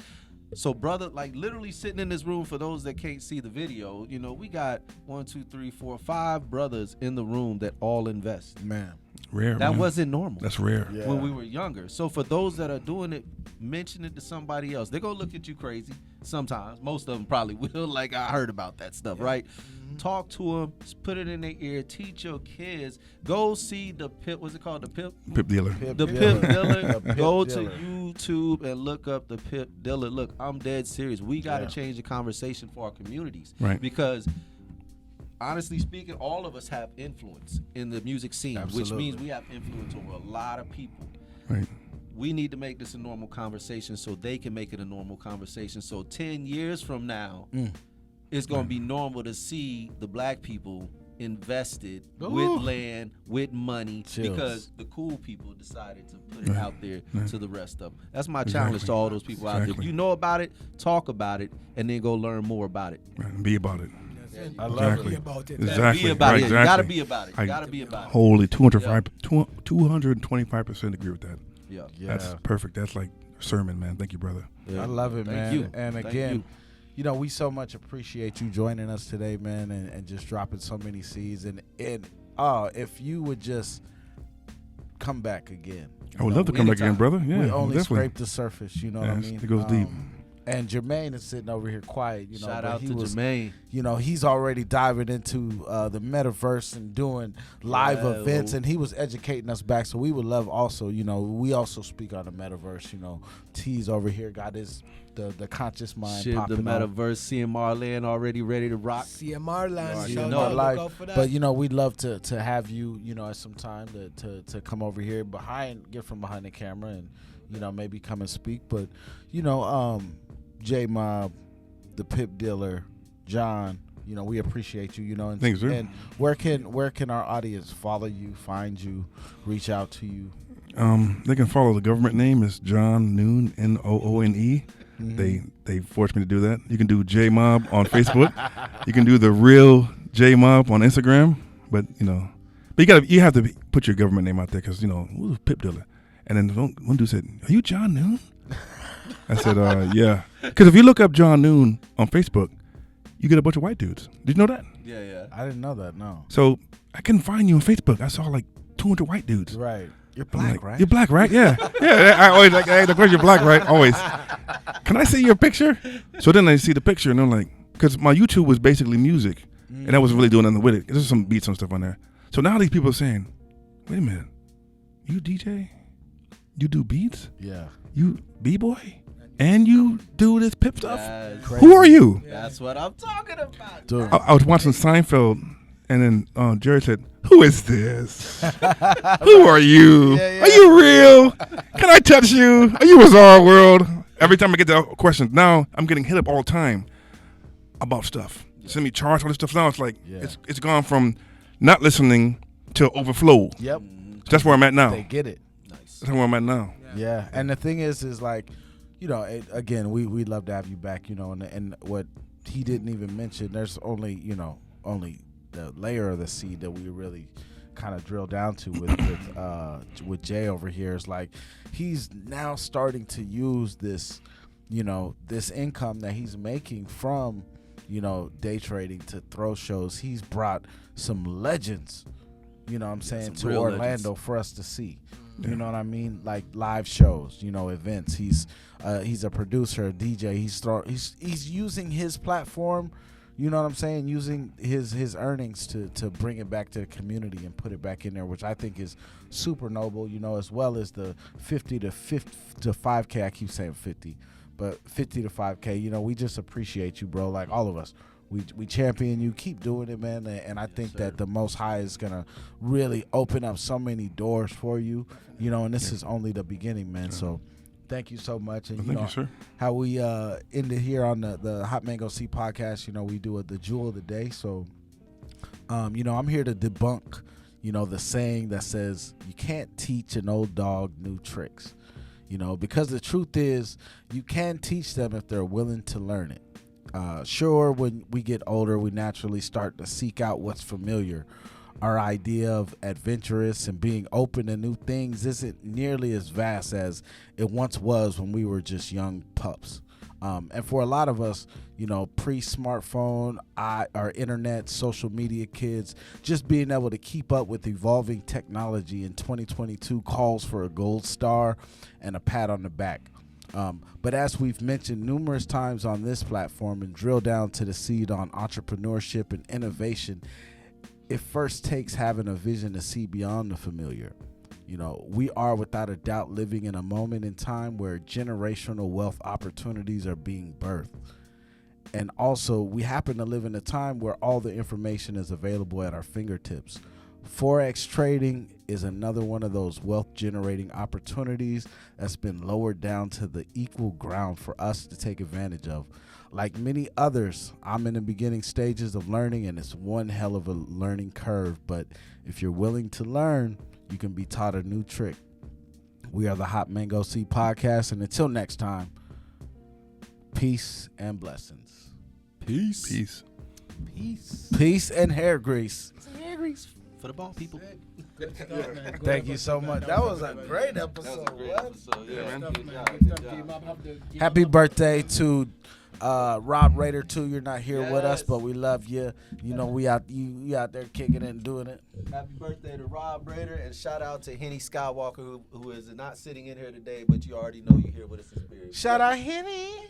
Speaker 3: So, brother, like literally sitting in this room, for those that can't see the video, we got 1, 2, 3, 4, 5 brothers in the room that all invest.
Speaker 1: Man.
Speaker 4: Rare.
Speaker 3: That
Speaker 4: man.
Speaker 3: wasn't normal.
Speaker 4: That's rare.
Speaker 1: Yeah.
Speaker 3: When we were younger. So for those that are doing it, mention it to somebody else. They're going to look at you crazy sometimes. Most of them probably will. Like, I heard about that stuff, right? Talk to them. Put it in their ear. Teach your kids. Go see the PIP. What's it called? The PIP?
Speaker 4: Pip dealer.
Speaker 3: The PIP dealer.
Speaker 1: The Pip
Speaker 3: Go
Speaker 1: dealer.
Speaker 3: to YouTube and look up the PIP dealer. Look, I'm dead serious. We got to change the conversation for our communities.
Speaker 4: Right.
Speaker 3: Because honestly speaking, all of us have influence in the music scene, which
Speaker 1: Absolutely.
Speaker 3: means we have influence over a lot of people.
Speaker 4: Right.
Speaker 3: We need to make this a normal conversation so they can make it a normal conversation. So 10 years from now, it's going to be normal to see the black people invested with land, with money,
Speaker 1: Chills.
Speaker 3: because the cool people decided to put it out there to the rest of them. That's my challenge to all those people out there. If
Speaker 4: Exactly.
Speaker 3: you know about it, talk about it, and then go learn more about it.
Speaker 4: Right. And be about it.
Speaker 1: I love
Speaker 4: Exactly.
Speaker 1: it.
Speaker 2: About it.
Speaker 4: Exactly.
Speaker 3: Be about
Speaker 4: Right,
Speaker 3: it. You got to
Speaker 4: exactly.
Speaker 3: be about it. You got to be about it.
Speaker 4: Holy 225% agree with that.
Speaker 3: Yeah.
Speaker 4: That's perfect. That's like a sermon, man. Thank you, brother.
Speaker 3: Yeah.
Speaker 1: I love it,
Speaker 3: Thank
Speaker 1: man.
Speaker 3: you.
Speaker 1: And
Speaker 3: Thank
Speaker 1: again,
Speaker 3: you.
Speaker 1: we so much appreciate you joining us today, man, and just dropping so many seeds. And if you would just come back again.
Speaker 4: I would love to come back again, brother. Yeah,
Speaker 1: we only
Speaker 4: definitely.
Speaker 1: scraped the surface, you know what I
Speaker 4: Yes,
Speaker 1: mean?
Speaker 4: it goes deep.
Speaker 1: And Jermaine is sitting over here quiet,
Speaker 3: Shout
Speaker 1: but
Speaker 3: out
Speaker 1: he
Speaker 3: to
Speaker 1: was,
Speaker 3: Jermaine.
Speaker 1: He's already diving into the metaverse and doing live events, and he was educating us back. So we would love also, we also speak on the metaverse. T's over here got the conscious mind
Speaker 3: Shit, the
Speaker 1: popping on.
Speaker 3: metaverse, CMR land already ready to rock.
Speaker 2: CMR land.
Speaker 1: You
Speaker 2: Shout
Speaker 1: know,
Speaker 2: out,
Speaker 1: like,
Speaker 2: look out for that.
Speaker 1: but we'd love to have you, at some time to come over here get from behind the camera and maybe come and speak. But J Mob, the Pip dealer, John, we appreciate you. And,
Speaker 4: Thanks, sir.
Speaker 1: and where can our audience follow you, find you, reach out to you?
Speaker 4: They can follow the government name is John Noone, Noone. They forced me to do that. You can do J Mob on Facebook. You can do the real J Mob on Instagram. But you have to put your government name out there because who's a pip dealer? And then one dude said, "Are you John Noone?" I said, "Yeah." Because if you look up John Noone on Facebook, you get a bunch of white dudes. Did you know that?
Speaker 3: Yeah.
Speaker 1: I didn't know that. No.
Speaker 4: So I couldn't find you on Facebook. I saw like 200 white dudes.
Speaker 1: Right. You're
Speaker 4: I'm
Speaker 1: black,
Speaker 4: like,
Speaker 1: right?
Speaker 4: You're black, right? Yeah. Yeah. I always like, hey, the question, you're black, right? Always. Can I see your picture? So then I see the picture, and I'm like, because my YouTube was basically music, and I wasn't really doing nothing with it. There's some beats and stuff on there. So now these people are saying, wait a minute, you DJ? You do beats?
Speaker 1: Yeah.
Speaker 4: You B-boy? And you do this pip stuff?
Speaker 3: That's
Speaker 4: Who are you?
Speaker 3: That's what I'm talking about.
Speaker 1: Dude.
Speaker 4: I was watching Seinfeld, and then Jerry said, "Who is this? Who are you?
Speaker 1: Yeah.
Speaker 4: Are you real? Can I touch you? Are you Bizarre World?" Every time I get the questions, now I'm getting hit up all the time about stuff. Send me charts, all this stuff. Now it's like it's gone from not listening to overflow.
Speaker 1: Yep.
Speaker 4: That's where I'm at now.
Speaker 1: They get it.
Speaker 3: Nice.
Speaker 4: That's where I'm at now.
Speaker 1: Yeah. And the thing is like, again, we'd love to have you back, and what he didn't even mention, there's only the layer of the seed that we really kind of drill down to with Jay over here is like he's now starting to use this this income that he's making from day trading to throw shows. He's brought some legends what I'm saying, to Orlando legends for us to see. You know what I mean? Like live shows, events. He's a producer, a DJ. He's using his platform, you know what I'm saying, using his earnings to bring it back to the community and put it back in there, which I think is super noble, as well as the 50 to 5K. I keep saying 50, but 50 to 5K. We just appreciate you, bro. Like all of us. We champion you. Keep doing it, man. And I think that the Most High is going to really open up so many doors for you, and this is only the beginning, man. So thank you so much. And
Speaker 4: Thank you, sir.
Speaker 1: how we ended here on the Hot Mango C podcast, we do the jewel of the day. So, I'm here to debunk, the saying that says you can't teach an old dog new tricks, because the truth is you can teach them if they're willing to learn it. Sure, when we get older, we naturally start to seek out what's familiar. Our idea of adventurous and being open to new things isn't nearly as vast as it once was when we were just young pups. And for a lot of us, pre-smartphone, our internet, social media kids, just being able to keep up with evolving technology in 2022 calls for a gold star and a pat on the back. But as we've mentioned numerous times on this platform and drill down to the seed on entrepreneurship and innovation, it first takes having a vision to see beyond the familiar. We are without a doubt living in a moment in time where generational wealth opportunities are being birthed. And also, we happen to live in a time where all the information is available at our fingertips. Forex trading is another one of those wealth generating opportunities that's been lowered down to the equal ground for us to take advantage of. Like many others, I'm in the beginning stages of learning, and it's one hell of a learning curve. But if you're willing to learn, you can be taught a new trick. We are the Hot Mango C podcast, and until next time, peace and blessings.
Speaker 4: Peace.
Speaker 1: Peace and hair grease.
Speaker 3: For the ball people.
Speaker 2: Good stuff, man. Good
Speaker 1: Thank you
Speaker 2: episode,
Speaker 1: so much.
Speaker 2: man.
Speaker 1: That was a
Speaker 2: very
Speaker 1: great
Speaker 2: good.
Speaker 1: episode.
Speaker 3: Yeah, man.
Speaker 2: Good
Speaker 3: Good
Speaker 2: stuff,
Speaker 3: job,
Speaker 2: man.
Speaker 3: good
Speaker 2: Good stuff.
Speaker 3: job.
Speaker 2: G-Mob, have to give
Speaker 1: Happy
Speaker 2: up-
Speaker 1: birthday to Rob Raider too. You're not here with us,
Speaker 3: Yes.
Speaker 1: but we love you. We out there kicking it and doing it.
Speaker 3: Happy birthday to Rob Raider, and shout out to Henny Skywalker, who is not sitting in here today, but you already know you're here with us in spirit.
Speaker 1: Shout out Henny.